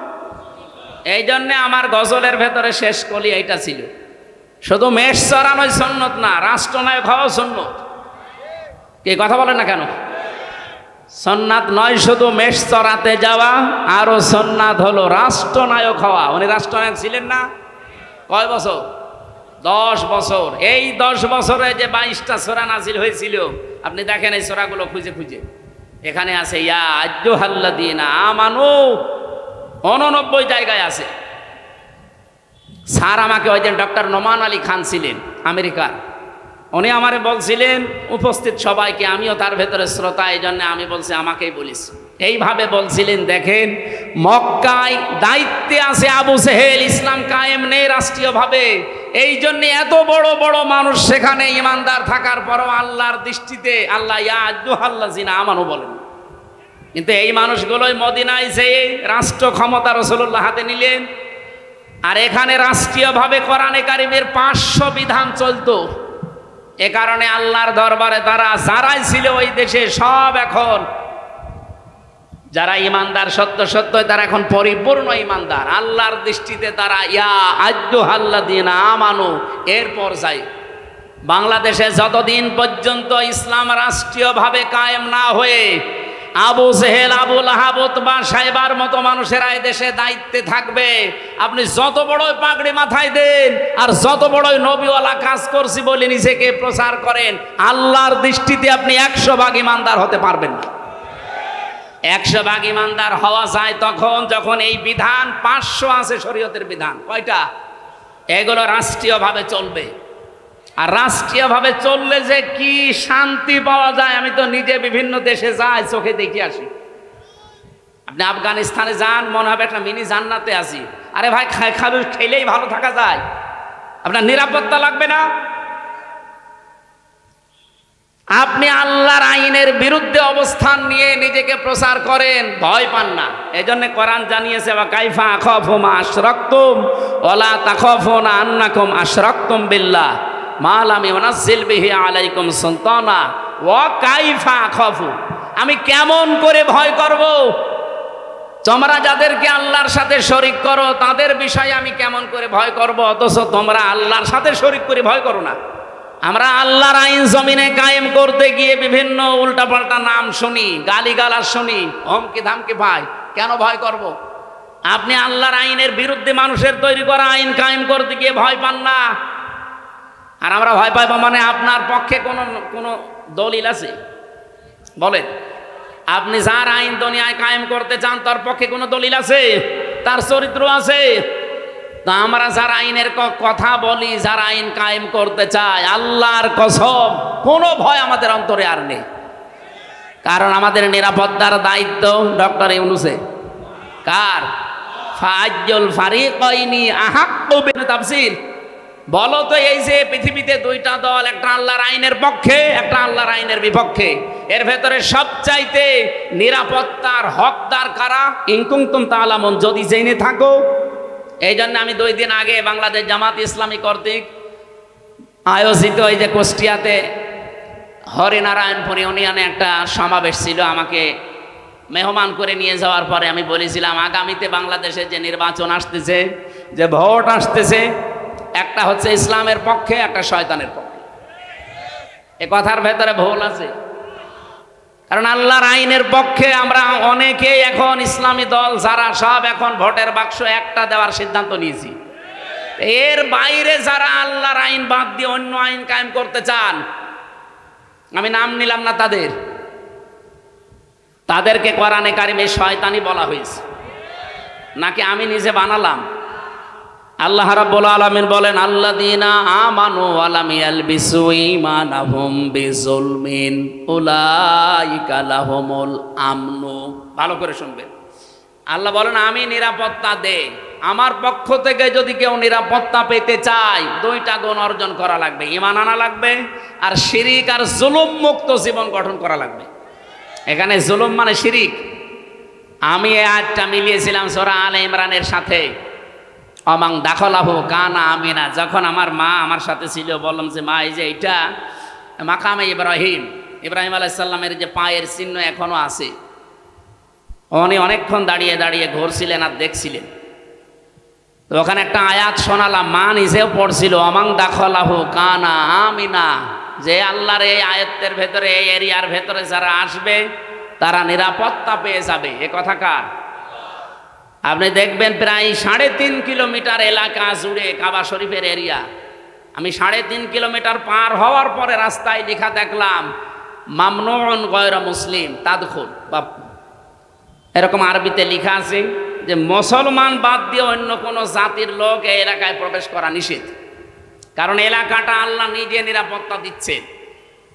এই জন্যে আমার গজলের ভেতরে শেষ কলি এইটা ছিল, শুধু মেষ চড়ানোই সুন্নত না, রাষ্ট্রনায়ক হওয়া সুন্নত। কে কথা বলে না কেন? সুন্নাত নয় শুধু মেষ চড়াতে যাওয়া, আরো সুন্নাত হলো রাষ্ট্রনায়ক হওয়া। উনি রাষ্ট্রনায়ক ছিলেন না? কয় বছর? 10 বছর। এই 10 বছরে যে 22টা সূরা নাযিল হয়েছিল, আপনি দেখেন এই সূরাগুলো খুঁজে খুঁজে, এখানে আছে ইয়া আইয়ুহাল্লাযীনা আমানু, 89 জায়গায় আছে। স্যার আমাকে ওই দিন ডক্টর নোমান আলী খান ছিলেন আমেরিকার, উনি আমারে বলছিলেন উপস্থিত সবাইকে, আমিও তার ভেতরে শ্রোতা, এই জন্য আমি বলছি আমাকেই বলিস। এইভাবে বলছিলেন, দেখেন মক্কায় দায়িত্বে আছে আবু জেহেল, ইসলাম কায়েম নেই রাষ্ট্রীয়ভাবে, এই জন্য এত বড় বড় মানুষ সেখানে ইমানদার থাকার পরও আল্লাহর দৃষ্টিতে আল্লাহ ইয়া আইয়ুহাল্লাযীনা আমানু বলেন। কিন্তু এই মানুষগুলোই মদিনায় যেয়ে রাষ্ট্র ক্ষমতা রাসূলুল্লাহ হাতে নিলেন, আর এখানে রাষ্ট্রীয়ভাবে কোরআনে কারিমের 500 বিধান চলতো। এ কারণে আল্লাহর দরবারে তারা যারাই ছিল ওই দেশে সব এখন যারা ইমানদার সত্য সত্য, তারা এখন পরিপূর্ণ ইমানদার। আল্লাহর দৃষ্টিতে তারা ইয়া আইয়ুহাল্লাযীনা আমানু এর পর্যায়ে। বাংলাদেশে যতদিন পর্যন্ত ইসলাম রাষ্ট্রীয়ভাবে কায়েম না হয়ে আবু জেহেল, আবু লাহাব, উতবা, সাইবার মতো মানুষেরা এই দেশে দায়িত্বে থাকবে, আপনি যত বড়ই পাগড়ি মাথায় দেন আর যত বড়ই নবীওয়ালা কাজ করছি বলে নিজেকে প্রচার করেন, আল্লাহর দৃষ্টিতে আপনি 100 ভাগ ইমানদার হতে পারবেন না। 100 ভাগ ইমানদার হওয়া যায় তখন যখন এই বিধান 500 আছে শরীয়তের বিধান। কয়টা? এগুলো রাষ্ট্রীয়ভাবে চলবে। আর রাষ্ট্রীয়ভাবে চললে যে কি শান্তি পাওয়া যায়, আমি তো নিজে বিভিন্ন দেশে যাই, চোখে দেখে আসি। আপনি আফগানিস্তানে যান, মনে হবে একটা মিনি জান্নাতে আছি। আরে ভাই, খালি খেলেই ভালো থাকা যায়? আপনার নিরাপত্তা লাগবে না? আপনি আল্লাহর আইনের বিরুদ্ধে অবস্থান নিয়ে নিজেকে প্রচার করেন, ভয় পান না। এজন্য কোরআন জানিয়েছে ওয়া কাইফা আখাফু মা আশরাকতুম ওয়ালা তাখাফুনা আন্নাকুম আশরাকতুম বিল্লাহ মা লাম ইউনাজ্জিল বিহি আলাইকুম সুলতানা ওয়া কাইফা আখাফু। আমি কেমন করে ভয় করব? তোমরা যাদেরকে আল্লাহর সাথে শরীক করো তাদের বিষয়ে আমি কেমন করে ভয় করব, অথচ তোমরা আল্লাহর সাথে শরীক করে ভয় করো না। আমরা আল্লাহর আইন জমিনে কায়েম করতে গিয়ে বিভিন্ন উল্টাপাল্টা নাম শুনি, গালিগালাজ শুনি, হুমকি ধামকি পাই, কেন ভয় করব? আপনি আল্লাহর আইনের বিরুদ্ধে মানুষের তৈরি করা আইন কায়েম করতে গিয়ে ভয় পান না। আর আমরা ভয় পাইব মানে আপনার পক্ষে কোনো দলিল আছে? বলেন, আপনি যার আইন দুনিয়ায় কায়েম করতে চান তার পক্ষে কোনো দলিল আছে? তার চরিত্র আছে? তা আমরা যার আইনের কথা বলি, যার আইন কায়েম করতে চাই, আল্লাহর কসম কোনো ভয় আমাদের অন্তরে আর নেই। কারণ আমাদের নিরাপত্তার দায়িত্ব ডক্টর ইউনূসে। কার? ফাজ্জুল ফারিকাইনি আহাক্কু বিল তাফসিল। বলো তো, এই যে পৃথিবীতে দুইটা দল, একটা আল্লাহর আইনের পক্ষে, একটা আল্লাহর আইনের বিপক্ষে, এর ভেতরে সবচাইতে নিরাপত্তার হকদার কারা? ইন কুনতুম তা'লামুন, যদি জেনে থাকো। এই জন্য আমি 2 দিন আগে বাংলাদেশ জামাত ইসলামী কর্তৃক আয়োজিত এই যে কুষ্টিয়াতে হরিনারায়ণপুর ইউনিয়নে একটা সমাবেশ ছিল, আমাকে মেহমান করে নিয়ে যাওয়ার পরে আমি বলেছিলাম আগামীতে বাংলাদেশে যে নির্বাচন আসতেছে, যে ভোট আসতেছে, একটা হচ্ছে ইসলামের পক্ষে, একটা শয়তানের পক্ষে। এ কথার ভেতরে ভুল আছে, কারণ আল্লাহর আইনের পক্ষে আমরা অনেকেই এখন ইসলামী দল যারা সব এখন ভোটের বাক্স একটা দেওয়ার সিদ্ধান্ত নিয়েছি। এর বাইরে যারা আল্লাহর আইন বাদ দিয়ে অন্য আইন কায়েম করতে চান, আমি নাম নিলাম না তাদেরকে কোরআনে কারিমে শয়তানি বলা হয়েছে, নাকি আমি নিজে বানালাম? আল্লাহ রাব্বুল আলামিন বলেন আল্লাযীনা আমানু ওয়া লাম ইয়ালবিসু ঈমানাহুম বিযুলমিন উলাইকা লাহুমুল আমনু। ভালো করে শুনবেন, আল্লাহ বলেন আমি নিরাপত্তা দেই, আমার পক্ষ থেকে যদি কেউ নিরাপত্তা পেতে চায় দুইটা গুণ অর্জন করা লাগবে, ঈমান আনা লাগবে আর শিরিক আর জুলুম মুক্ত জীবন গঠন করা লাগবে। এখানে জুলুম মানে শিরিক। আমি এই আয়াতটা মিলিয়েছিলাম সূরা আলে ইমরানের সাথে, অমাং দাখলাহু কানা আমিনা। যখন আমার মা আমার সাথে ছিল, বললাম যে মা এই যে এটা মাকামে ইব্রাহিম আলাইহিস সালামের যে পায়ের চিহ্ন এখনো আছে। উনি অনেকক্ষণ দাঁড়িয়ে দাঁড়িয়ে ঘুরছিলেন আর দেখছিলেন, তো ওখানে একটা আয়াত শোনালাম, মা নিজেও পড়ছিল অমাং দাখলাহু কানা আমিনা, যে আল্লাহর এই আয়াতের ভেতরে, এই এরিয়ার ভেতরে যারা আসবে তারা নিরাপত্তা পেয়ে যাবে। এ কথা কার? আপনি দেখবেন প্রায় 3.5 কিলোমিটার এলাকা জুড়ে কাবা শরীফের এরিয়া। আমি 3.5 কিলোমিটার পার হওয়ার পরে রাস্তায় লেখা দেখলাম মামনুউন গায়রা মুসলিম তাদখুল, বা এরকম আরবিতে লেখা আছে যে মুসলমান বাদ দিয়ে অন্য কোনো জাতির লোক এই এলাকায় প্রবেশ করা নিষেধ। কারণ এলাকাটা আল্লাহ নিজে নিরাপত্তা দিচ্ছেন।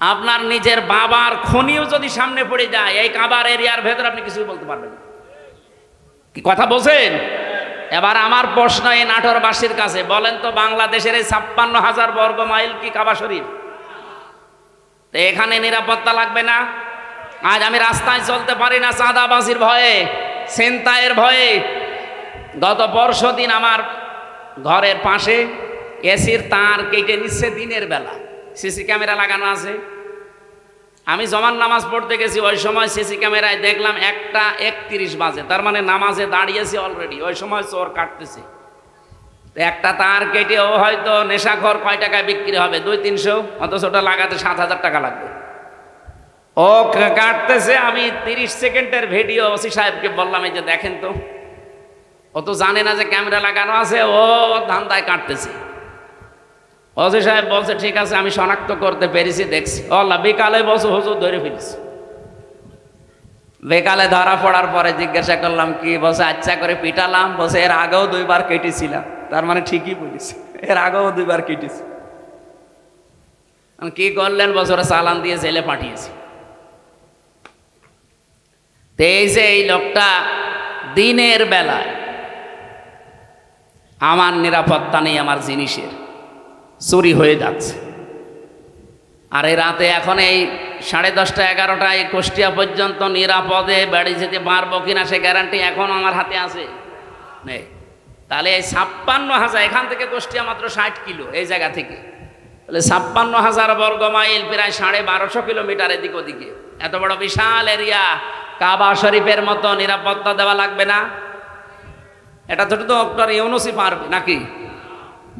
আপনার নিজের বাবার খনিও যদি সামনে পড়ে যায় এই কাবার এরিয়ার ভেতরে আপনি কিছুই বলতে পারবেন না। কি কথা বলছেন? এবার আমার প্রশ্ন এই নাটোরবাসীর কাছে, বলেন তো বাংলাদেশের এই 56,000 বর্গ মাইল কি কাবা শরীফ? তো এখানে নিরাপত্তা লাগবে না? আজ আমি রাস্তায় চলতে পারি না চাঁদাবাজির ভয়ে, ছিনতাইয়ের ভয়ে। গত পরশুদিন আমার ঘরের পাশে এসির তার কেটে নিচ্ছে দিনের বেলা, সিসি ক্যামেরা লাগানো আছে। আমি জমান নামাজ পড়তে গেছি, ওই সময় সিসি ক্যামেরায় দেখলাম 1:31 বাজে, তার মানে নামাজে দাঁড়িয়েছি অলরেডি, ওই সময় চোর কাটতেছে। একটা তার কেটে ও হয়তো নেশাখোর কয় টাকায় বিক্রি হবে, 200-300, অথচ ওটা লাগাতে 7,000 টাকা লাগবে। ও কাটতেছে, আমি 30 সেকেন্ডের ভিডিও ওসি সাহেবকে বললাম এই যে দেখেন তো। ও তো জানে না যে ক্যামেরা লাগানো আছে, ও ধান্দায় কাটতেছে। ওসি সাহেব বলছে ঠিক আছে আমি শনাক্ত করতে পেরেছি, দেখছি। আল্লাহ বিকালে বসে হুজুর ধরে ফেলেছি। বিকালে ধরা পড়ার পরে জিজ্ঞাসা করলাম কি? বসে আচ্ছা করে পিটালাম। বসে এর আগেও 2 বার কেটেছিলাম। তার মানে ঠিকই বলেছি, এর আগেও 2 বার কেটেছি। কি করলেন? বছরে চালান দিয়ে জেলে পাঠিয়েছি। এই যে এই লোকটা দিনের বেলায় আমার নিরাপত্তা নেই, আমার জিনিসের চুরি হয়ে যাচ্ছে। আর এই রাতে এখন এই 10:30-11টায় কুষ্টিয়া পর্যন্ত নিরাপদে বাড়ি যেতে পারবো কিনা সে গ্যারান্টি এখন আমার হাতে আছে নেই। তাহলে এই 56,000, এখান থেকে কুষ্টিয়া মাত্র 60 কিলো এই জায়গা থেকে, তাহলে 56,000 বর্গ মাইল, প্রায় 1250 কিলোমিটার এদিক ওদিকে, এত বড় বিশাল এরিয়া কাবা শরীফের মতো নিরাপত্তা দেওয়া লাগবে না? এটা তো ডক্টর ইউনূসই পারবে নাকি?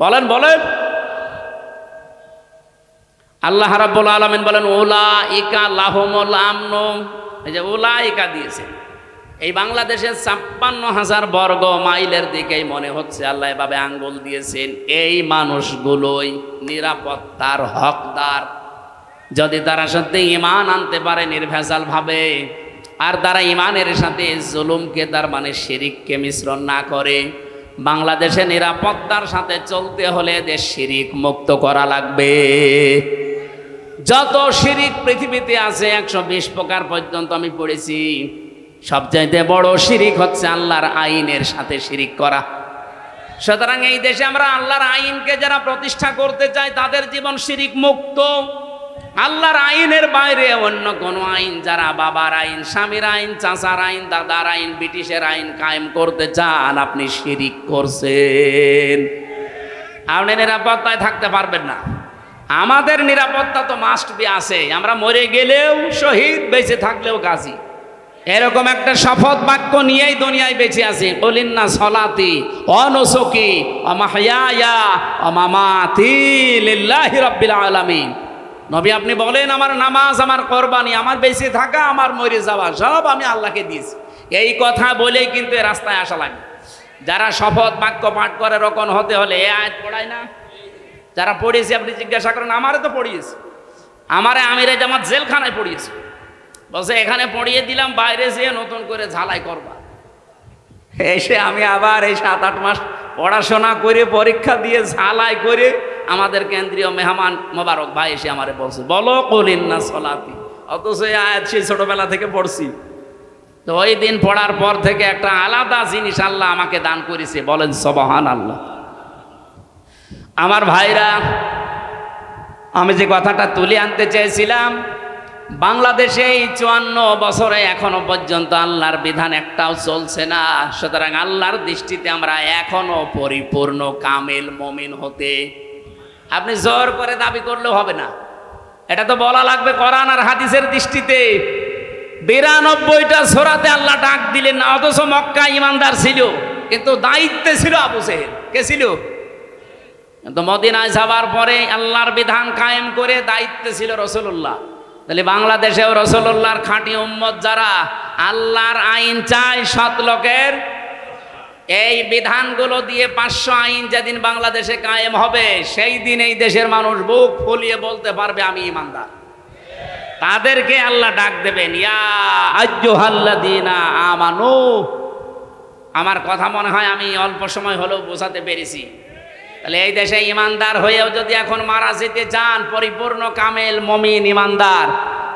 বলেন বলেন। আল্লাহ রাব্বুল আলামিন বলেন উলাইকা লাহুমুল আমনু, এই যে উলাইকা দিয়েছে। এই বাংলাদেশের 56,000 বর্গ মাইলের দিকেই মনে হচ্ছে আল্লাহ এভাবে আঙ্গুল দিয়েছেন। এই মানুষগুলোই নিরাপত্তার হকদার, যদি তারা সত্যি ঈমান আনতে পারে নির্ভেজাল ভাবে, আর তারা ঈমানের সাথে জুলুমকে, তার মানে শিরিককে মিশ্রণ না করে। বাংলাদেশে নিরাপত্তার সাথে চলতে হলে দেশ শিরিক মুক্ত করা লাগবে। যত শিরিক পৃথিবীতে আছে 120 প্রকার পর্যন্ত আমি পড়েছি, সবচাইতে বড় শিরিক হচ্ছে আল্লাহর আইনের সাথে শিরিক করা। সুতরাং এই দেশে আমরা আল্লাহর আইনকে যারা প্রতিষ্ঠা করতে চাই তাদের জীবন শিরিক মুক্ত। আল্লাহর আইনের বাইরে অন্য কোন আইন, যারা বাবার আইন, স্বামীর আইন, চাচার আইন, দাদার আইন, ব্রিটিশের আইন কায়েম করতে চান, আপনি শিরিক করছেন। আপনি নিরাপত্তায় থাকতে পারবেন না। আমাদের নিরাপত্তা তো মাস্ট বি আছে, আমরা মরে গেলেও শহীদ, বেঁচে থাকলেও গাজী। এরকম একটা শপথ বাক্য নিয়েই দুনিয়ায় বেঁচে আছি। কুলিন্না সলাতি অনুসুকি মাহইয়া মামাতি লিল্লাহি রাব্বিল আলামিন। নবী আপনি বলেন আমার নামাজ, আমার কোরবানি, আমার বেঁচে থাকা, আমার মরে যাওয়া সব আমি আল্লাহকে দিয়েছি। এই কথা বলেই কিন্তু এই রাস্তায় আসা লাগে। যারা শপথ বাক্য পাঠ করে রকম হতে হলে এ আয়াত পড়ায় না? যারা পড়িয়েছে আপনি জিজ্ঞাসা করেন, আমারে তো পড়িয়েছে, আমারে আমিরে জামাত জেলখানায় পড়িয়েছে। বলছে এখানে পড়িয়ে দিলাম, বাইরে যেয়ে নতুন করে ঝালাই করবা। এসে আমি আবার এই 7-8 মাস পড়াশোনা করে পরীক্ষা দিয়ে ঝালাই করে আমাদের কেন্দ্রীয় মেহমান মোবারক ভাই এসে আমারে বলছে বলো কুলিন্না সলাতি, অথচ এই আয়াত সেই ছোটবেলা থেকে পড়ছি। তো ওই দিন পড়ার পর থেকে একটা আলাদা জিনিস আল্লাহ আমাকে দান করেছে, বলেন সুবহানাল্লাহ। আমার ভাইরা, আমি যে কথাটা তুলে আনতে চেয়েছিলাম, বাংলাদেশে এই 54 বছরে এখনো পর্যন্ত আল্লাহর বিধান একটাও চলছে না। সুতরাং আল্লাহর দৃষ্টিতে আমরা এখনো পরিপূর্ণ কামেল মুমিন হতে, আপনি জোর করে দাবি করলেও হবে না, এটা তো বলা লাগবে কোরআন আর হাদিসের দৃষ্টিতে। 92টা সূরাতে আল্লাহ ডাক দিলেন না, অথচ মক্কা ইমানদার ছিল, কিন্তু দায়িত্বে ছিল আবু জেহেল। কে ছিল? কিন্তু মদিনায় যাওয়ার পরে আল্লাহর বিধান কায়েম করে দায়িত্বে ছিল রাসূলুল্লাহ। তাহলে বাংলাদেশেও রাসূলুল্লাহর খাঁটি উম্মত যারা আল্লাহর আইন চায় সৎ লোকের, এই বিধানগুলো দিয়ে 500 আইন যেদিন বাংলাদেশে কায়েম হবে, সেই দিন এই দেশের মানুষ বুক ফুলিয়ে বলতে পারবে আমি ইমানদার। তাদেরকে আল্লাহ ডাক দেবেন, ইয়া আইয়ুহাল্লাযীনা আমানু। আমার কথা মনে হয় আমি অল্প সময় হলেও বোঝাতে পেরেছি। তাহলে এই দেশে ইমানদার হয়েও যদি এখন মারা যেতে চান, পরিপূর্ণ কামেল মুমিন ইমানদার,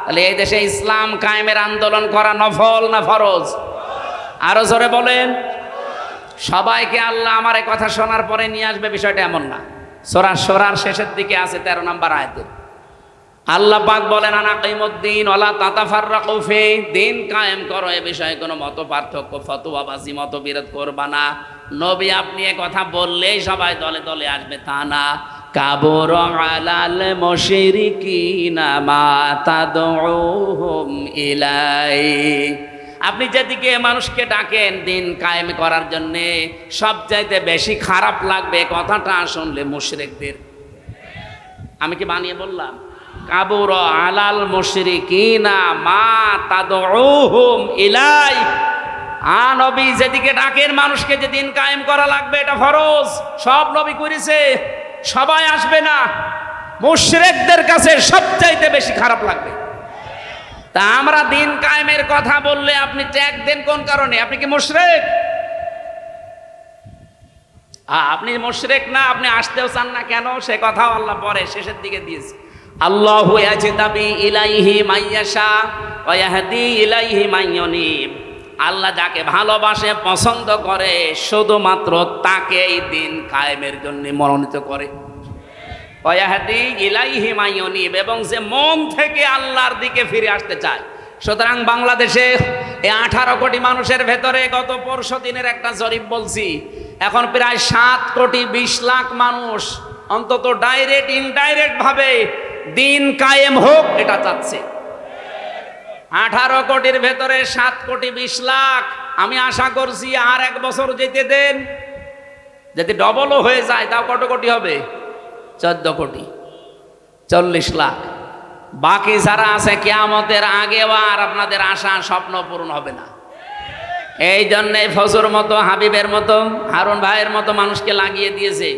তাহলে এই দেশে ইসলাম কায়েমের আন্দোলন করা নফল না ফরজ? আরো জোরে বলেন। সবাইকে আল্লাহ আমার এই কথা শোনার পরে নিয়ে আসবে, বিষয়টা এমন না। সূরা শুরার শেষের দিকে আছে 13 নম্বর আয়াতে আল্লাহ পাক বলেন, আনাকিমুদ্দিন ওয়ালা তাতাফাররাকু ফি, দিন কায়েম করো, এ বিষয়ে কোনো মত পার্থক্য ফতোয়াবাজি মতবিরোধ করবা না। নবী আপনি এ কথা বললেই সবাই দলে দলে আসবে তা না। কাবুর আলাল মুশরিকিনা মা তাদউহুম ইলাই, আপনি যেদিকে মানুষকে ডাকেন দিন কায়েম করার জন্যে, সবচাইতে বেশি খারাপ লাগবে কথাটা শুনলে মুশরিকদের। আমি কি বানিয়ে বললাম? কাবুর আলাল মুশরিকিনা মা তাদউহুম ইলাই। নবী যেদিকে ডাকেন মানুষকে যে দিন কায়েম করা লাগবে, এটা ফরজ, সব নবী করেছে, সবাই আসবে না। মুশরিকদের কাছে সবচাইতে বেশি খারাপ লাগবে। তা আমরা দিন কায়েমের কথা বললে আপনি ট্যাগ দেন কোন কারণে? আপনি কি মুশরিক? আপনি মুশরিক না, আপনি আসতেও চান না কেন? সে কথাও আল্লাহ পরে শেষের দিকে দিয়েছে। আল্লাহু ইয়াজতাবি ইলাইহি মাইয়াশা ওয়া ইয়াহদি ইলাইহি মাইয়ুনিব। আল্লাহ যাকে ভালোবাসে, পছন্দ করে, শুধুমাত্র তাকেই দিন কায়েমের জন্য মনোনীত করে। ওয়া ইয়াহদি ইলাইহি মাইয়ুনিব, এবং যে মন থেকে আল্লাহর দিকে ফিরে আসতে চায়। সুতরাং বাংলাদেশে এই 18 কোটি মানুষের ভেতরে গত পরশু দিনের একটা জরিপ বলছি, এখন প্রায় 7 কোটি 20 লাখ মানুষ অন্তত ডাইরেক্ট ইনডাইরেক্ট ভাবে দিন কায়েম হোক এটা চাচ্ছে। 18 কোটির ভেতরে 7 কোটি 20 লাখ। আমি আশা করছি আর 1 বছর যেতে দেন, যদি ডবলও হয়ে যায় তাও কত কোটি হবে? 14 কোটি 40 লাখ। বাকি যারা আছে কিয়ামতের আগেও আর আপনাদের আশা স্বপ্ন পূরণ হবে না। এই জন্যে ফজর মতো, হাবিবের মতো, হারুন ভাইয়ের মতো মানুষকে লাগিয়ে দিয়েছে।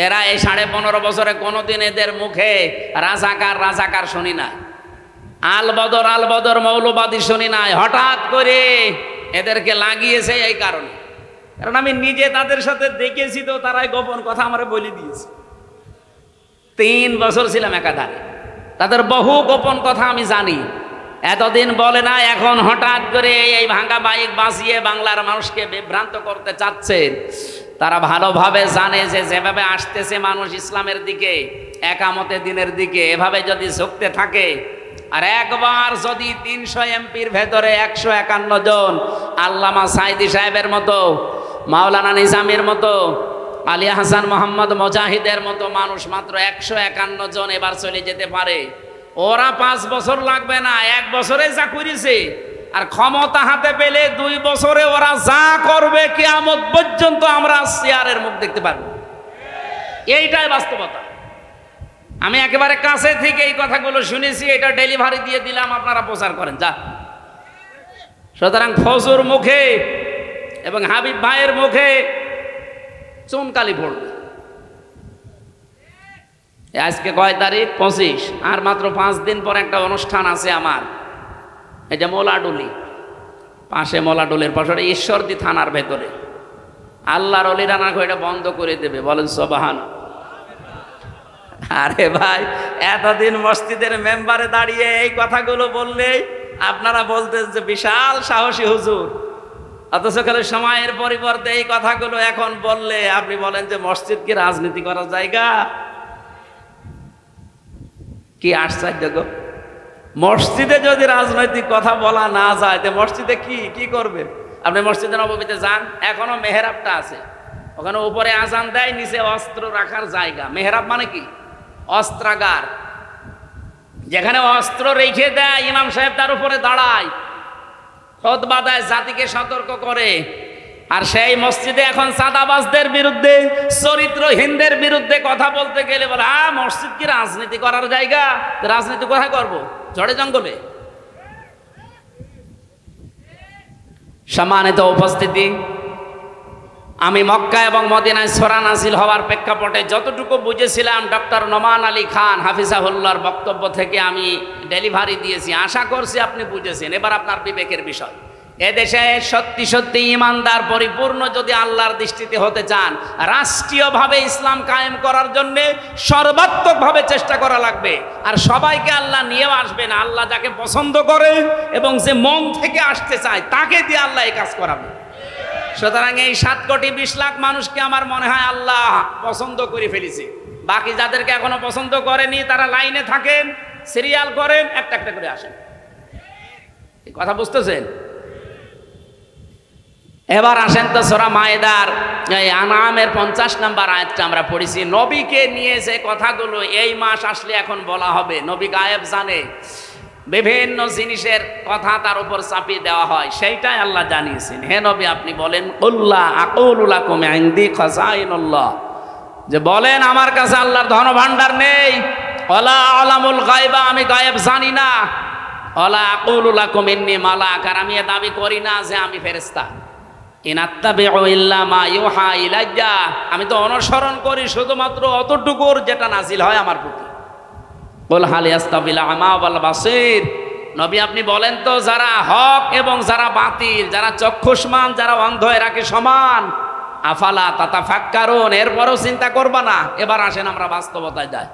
এরা এই 15.5 বছরে কোনোদিন এদের মুখে রাজাকার রাজাকার শুনি না, আল বদর মৌলবাদী শুনি নাই। হঠাৎ করে এদেরকে লাগিয়েছে এই কারণে, কারণ আমি নিজে তাদের সাথে দেখেছি, তো তারাই গোপন কথা আমার বলে দিয়েছে। 3 বছর ছিলাম একাধারে, তাদের বহু গোপন কথা আমি জানি। এতদিন বলে না, এখন হঠাৎ করে এই ভাঙা বাইক বাঁচিয়ে বাংলার মানুষকে বিভ্রান্ত করতে চাচ্ছেন। তারা ভালোভাবে জানে যে যেভাবে আসতেছে মানুষ ইসলামের দিকে, একামতে দিনের দিকে, এভাবে যদি ঝুঁকতে থাকে, আর একবার যদি 300 এমপির ভেতরে 151 জন আল্লামা সাইদি সাহেবের মতো, মাওলানা নিজামের মতো, আলী হাসান মোহাম্মদ মুজাহিদের মতো মানুষ মাত্র 151 জন এবার চলে যেতে পারে। ওরা 5 বছর লাগবে না, 1 বছরে যা করেছে, আর ক্ষমতা হাতে পেলে 2 বছরে ওরা যা করবে কিয়ামত পর্যন্ত আমরা চেয়ারের মুখ দেখতে পারবো। এইটাই বাস্তবতা। আমি একেবারে কাছে থেকে এই কথাগুলো শুনেছি, এটা ডেলিভারি দিয়ে দিলাম, আপনারা প্রচার করেন যা। সুতরাং ফজুর মুখে এবং হাবিব ভাইয়ের মুখে চুনকালি পড়বে। আজকে কয় তারিখ? 25। আর মাত্র 5 দিন পর একটা অনুষ্ঠান আছে আমার, এই যে মোলাডুলি পাশে, মোলাডুলির পাশে ঈশ্বরদী থানার ভেতরে। আল্লাহর ওলিরা না এটা বন্ধ করে দেবে, বলেন সুবহান। আরে ভাই, এতদিন মসজিদের মেম্বারে দাঁড়িয়ে এই কথাগুলো বললে আপনারা বলতেন যে বিশাল সাহসী হুজুর, অথচ খালি সময়ের পরিবর্তে এই কথাগুলো এখন বললে আপনি বলেন যে মসজিদ কি রাজনীতি করার জায়গা? কি আশ্চর্য গো! মসজিদে যদি রাজনৈতিক কথা বলা না যায়, তো মসজিদে কি করবে? আপনি মসজিদে নববীতে যান, এখনো মেহরাবটা আছে, ওখানে উপরে আজান দেয়, নিচে অস্ত্র রাখার জায়গা। মেহরাব মানে কি? অস্ত্রাগার, যেখানে অস্ত্র রেখে দেয়, ইমাম সাহেব তার উপরে দাঁড়ায়, খুতবা দেয়, জাতিকে সতর্ক করে। আর সেই মসজিদে এখন চাঁদাবাজদের বিরুদ্ধে, চরিত্রহীনদের বিরুদ্ধে কথা বলতে গেলে বলে মসজিদ কি রাজনীতি করার জায়গা? রাজনীতি কোথায় করব? ঝড়ে জঙ্গলে। সম্মানিত উপস্থিতি, আমি মক্কা এবং মদিনায় সূরা নাযিল হওয়ার প্রেক্ষাপটে যতটুকু বুঝেছিলাম ডক্টর নোমান আলী খান হাফিজাহুল্লাহর বক্তব্য থেকে আমি ডেলিভারি দিয়েছি। আশা করছি আপনি বুঝেছেন। এবার আপনার বিবেকের বিষয়, এদেশে সত্যি সত্যি ইমানদার পরিপূর্ণ যদি আল্লাহর দৃষ্টিতে হতে চান, রাষ্ট্রীয়ভাবে ইসলাম কায়েম করার জন্যে সর্বাত্মকভাবে চেষ্টা করা লাগবে। আর সবাইকে আল্লাহ নিয়েও আসবেন। আল্লাহ যাকে পছন্দ করে এবং যে মন থেকে আসতে চায় তাকে দিয়ে আল্লাহ এই কাজ করাবে। সুতরাং এই 7 কোটি 20 লাখ মানুষকে আমার মনে হয় আল্লাহ পছন্দ করে ফেলেছে। বাকি যাদেরকে এখনো পছন্দ করেনি তারা লাইনে থাকেন, সিরিয়াল করেন, একটা একটা করে আসেন। এই কথা বুঝতেছেন? এবার আসেন তো সূরা মায়েদার এই আনআমের 50 নম্বর আয়াতটা আমরা পড়েছি। নবীকে নিয়ে যে কথাগুলো এই মাস আসলে এখন বলা হবে, নবী গায়েব জানে, বিভিন্ন জিনিসের কথা তার উপর চাপিয়ে দেওয়া হয়, সেইটাই আল্লাহ জানিয়েছেন। হে নবী, আপনি বলেন কুল্লা আকুলু লাকুম ইনদি খাযাইনুল্লাহ, যে বলেন আমার কাছে আল্লাহর ধন ভাণ্ডার নেই। ওয়ালা আলামুল গায়বা, আমি গায়েব জানি না। ওয়ালা আকুলু লাকুম ইন্নী মালাক, আর আমি দাবি করি না যে আমি ফেরেশতা। ইন আত্তাবিউ ইল্লা মা ইউহা ইলাইয়া, আমি তো অনুসরণ করি শুধুমাত্র অতটুকুর যেটা নাজিল হয় আমার প্রতি। কুল হাল ইয়াস্তাবিল আমা ওয়াল বাসীর, নবী আপনি বলেন তো যারা হক এবং যারা বাতিল, যারা চক্ষুষ্মান যারা অন্ধ, এরা কি সমান? আফালা তাতাফাক্কারুন, এরপরও চিন্তা করবা না? এবার আসেন আমরা বাস্তবতায় যাই।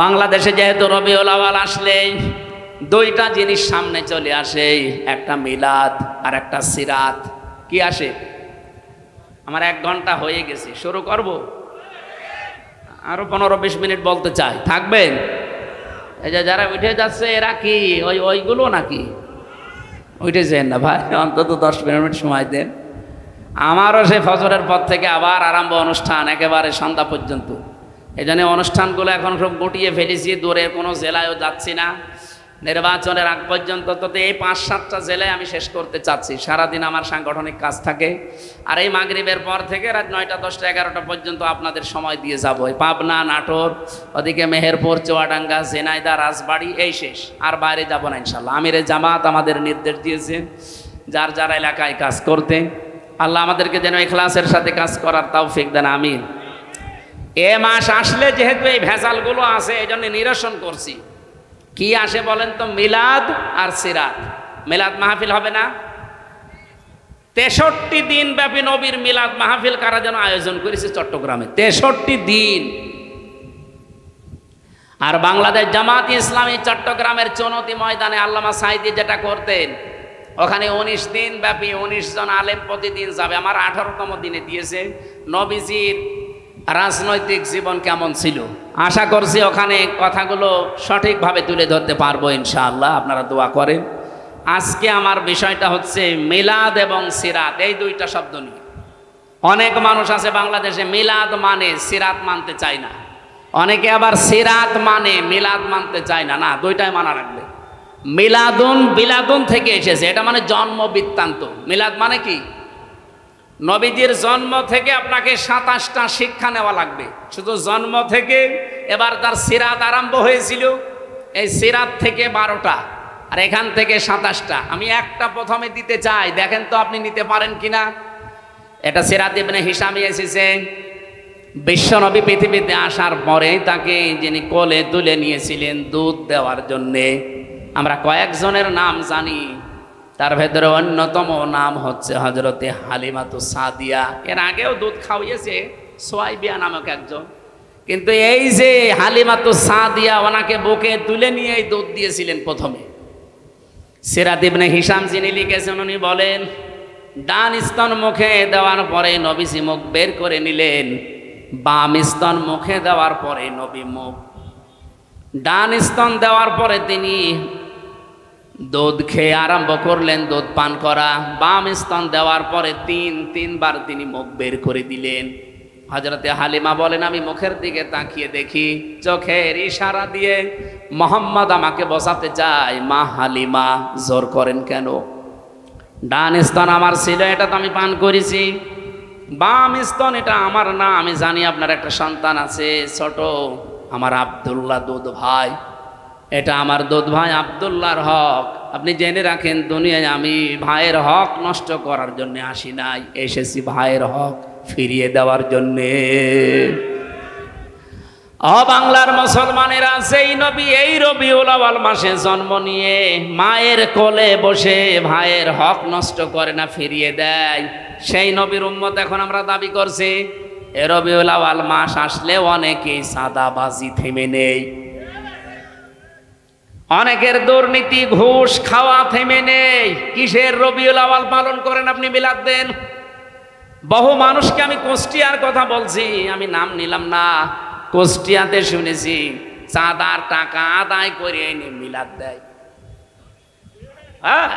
বাংলাদেশে যেহেতু রবিউল আউয়াল আসলে 2টা জিনিস সামনে চলে আসে, একটা মিলাদ আর একটা সিরাত। কি আসে? আমার 1 ঘন্টা হয়ে গেছে, শুরু করব? আরো 15-20 মিনিট বলতে চাই, থাকবেন? এই যে যারা উঠে যাচ্ছে এরা কি ওইগুলো নাকি? উঠেছেন না ভাই, অন্তত 10 মিনিট সময় দেন। আমারও সে ফজরের পর থেকে আবার আরম্ভ অনুষ্ঠান একেবারে সন্ধ্যা পর্যন্ত। এই জন্য অনুষ্ঠানগুলো এখন সব গুটিয়ে ফেলেছি, দূরের কোনো জেলায়ও যাচ্ছি না। নির্বাচনের আগ পর্যন্ত তো এই 5-7টা জেলায় আমি শেষ করতে চাচ্ছি। সারাদিন আমার সাংগঠনিক কাজ থাকে, আর এই মাগরিবের পর থেকে রাত 9টা 10টা 11টা পর্যন্ত আপনাদের সময় দিয়ে যাব। পাবনা, নাটোর, ওদিকে মেহেরপুর, চুয়াডাঙ্গা, ঝিনাইদহ, রাজবাড়ী, এই শেষ। আর বাইরে যাব না ইনশাল্লাহ। আমিরে জামাত আমাদের নির্দেশ দিয়েছেন যার যার এলাকায় কাজ করতে। আল্লাহ আমাদেরকে যেন ইখলাসের সাথে কাজ করার তৌফিক দেন, আমিন। এ মাস আসলে যেহেতু এই ভেজালগুলো আছে, এই জন্য নিরসন করছি। কি আসে বলেন তো? মিলাদ আর সিরাত। মিলাদ মাহফিল হবে না? 63 দিন ব্যাপী নবীর মিলাদ মাহফিল কারা যেন আয়োজন করেছে চট্টগ্রামে, 63 দিন। আর বাংলাদেশ জামাত ইসলামী চট্টগ্রামের চনতি ময়দানে আল্লামা সাঈদী যেটা করতেন, ওখানে 19 দিন ব্যাপী 19 জন আলেম প্রতিদিন যাবে। আমার 18তম দিনে দিয়েছে নবীজির রাজনৈতিক জীবন কেমন ছিল। আশা করছি ওখানে কথাগুলো সঠিকভাবে তুলে ধরতে পারবো ইনশাআল্লাহ, আপনারা দোয়া করেন। আজকে আমার বিষয়টা হচ্ছে মিলাদ এবং সিরাত, এই 2টা শব্দ নিয়ে। অনেক মানুষ আছে বাংলাদেশে মিলাদ মানে সিরাত মানতে চায় না, অনেকে আবার সিরাত মানে মিলাদ মানতে চায় না। না, দুইটাই মানা রাখবে। মিলাদুন বিলাদুন থেকে এসেছে, এটা মানে জন্ম বৃত্তান্ত। মিলাদ মানে কি? নবীজির জন্ম থেকে আপনাকে 27টা শিক্ষা নেওয়া লাগবে, শুধু জন্ম থেকে। এবার তার সিরাত আরম্ভ হয়েছিল, এই সিরাত থেকে 12টা, আর এখান থেকে 27টা। আমি একটা প্রথমে দিতে চাই, দেখেন তো আপনি নিতে পারেন কিনা। এটা সিরাত ইবনে হিশামে এসেছে। বিশ্বনবী পৃথিবীতে আসার পরে তাকে যিনি কোলে তুলে নিয়েছিলেন দুধ দেওয়ার জন্যে, আমরা কয়েকজনের নাম জানি, তার ভেতরে অন্যতম নাম হচ্ছে হযরতে হালিমাতুস সাদিয়া। এর আগেও দুধ খাওয়িয়েছে সোয়াইবিয়া নামক একজন, কিন্তু এই যে হালিমাতুস সাদিয়া, ওনাকে বুকে তুলে নিয়ে দুধ দিয়েছিলেন প্রথমে। সিরাত ইবনে হিশাম যিনি লিখেছেন, উনি বলেন ডান স্তন মুখে দেওয়ার পরে নবীজি মুখ বের করে নিলেন, বাম স্তন মুখে দেওয়ার পরে নবী মুখ, ডান স্তন দেওয়ার পরে তিনি দুধ খেয়ে আরম্ভ করলেন দুধ পান করা। বাম স্তন দেওয়ার পরে তিনবার তিনি মুখ বের করে দিলেন। হযরতে হালিমা বলেন, আমি মুখের দিকে তাকিয়ে দেখি, চোখের ইশারা দিয়ে মোহাম্মদ আমাকে বসাতে চায়। মা হালিমা, জোর করেন কেন? ডান স্তন আমার ছিল, এটা তো আমি পান করেছি। বাম স্তন এটা আমার না, আমি জানি আপনার একটা সন্তান আছে ছোট, আমার আব্দুল্লাহ দুধ ভাই, এটা আমার দুধ ভাই আব্দুল্লাহর হক। আপনি জেনে রাখেন, দুনিয়ায় আমি ভাইয়ের হক নষ্ট করার জন্য আসি নাই, এসেছি ভাইয়ের হক ফিরিয়ে দেওয়ার জন্যে। বাংলার মুসলমানেরা, সেই নবী এই রবিউল আউয়াল মাসে জন্ম নিয়ে মায়ের কোলে বসে ভাইয়ের হক নষ্ট করে না, ফিরিয়ে দেয়, সেই নবীর উম্মত এখন আমরা দাবি করছি। এ রবিউল আউয়াল মাস আসলে অনেকেই সাদাবাজি থেমে নেই, অনেকের দুর্নীতি ঘুষ খাওয়া থেমে নেই। কিসের রবিউল আউয়াল পালন করেন আপনি, মিলাদ দেন। বহু মানুষকে আমি কুষ্টিয়ার কথা বলছি, আমি নাম নিলাম না, কুষ্টিয়াতে শুনেছি চাঁদার টাকা আদায় করে এনে মিলাদ দেয়। হ্যাঁ,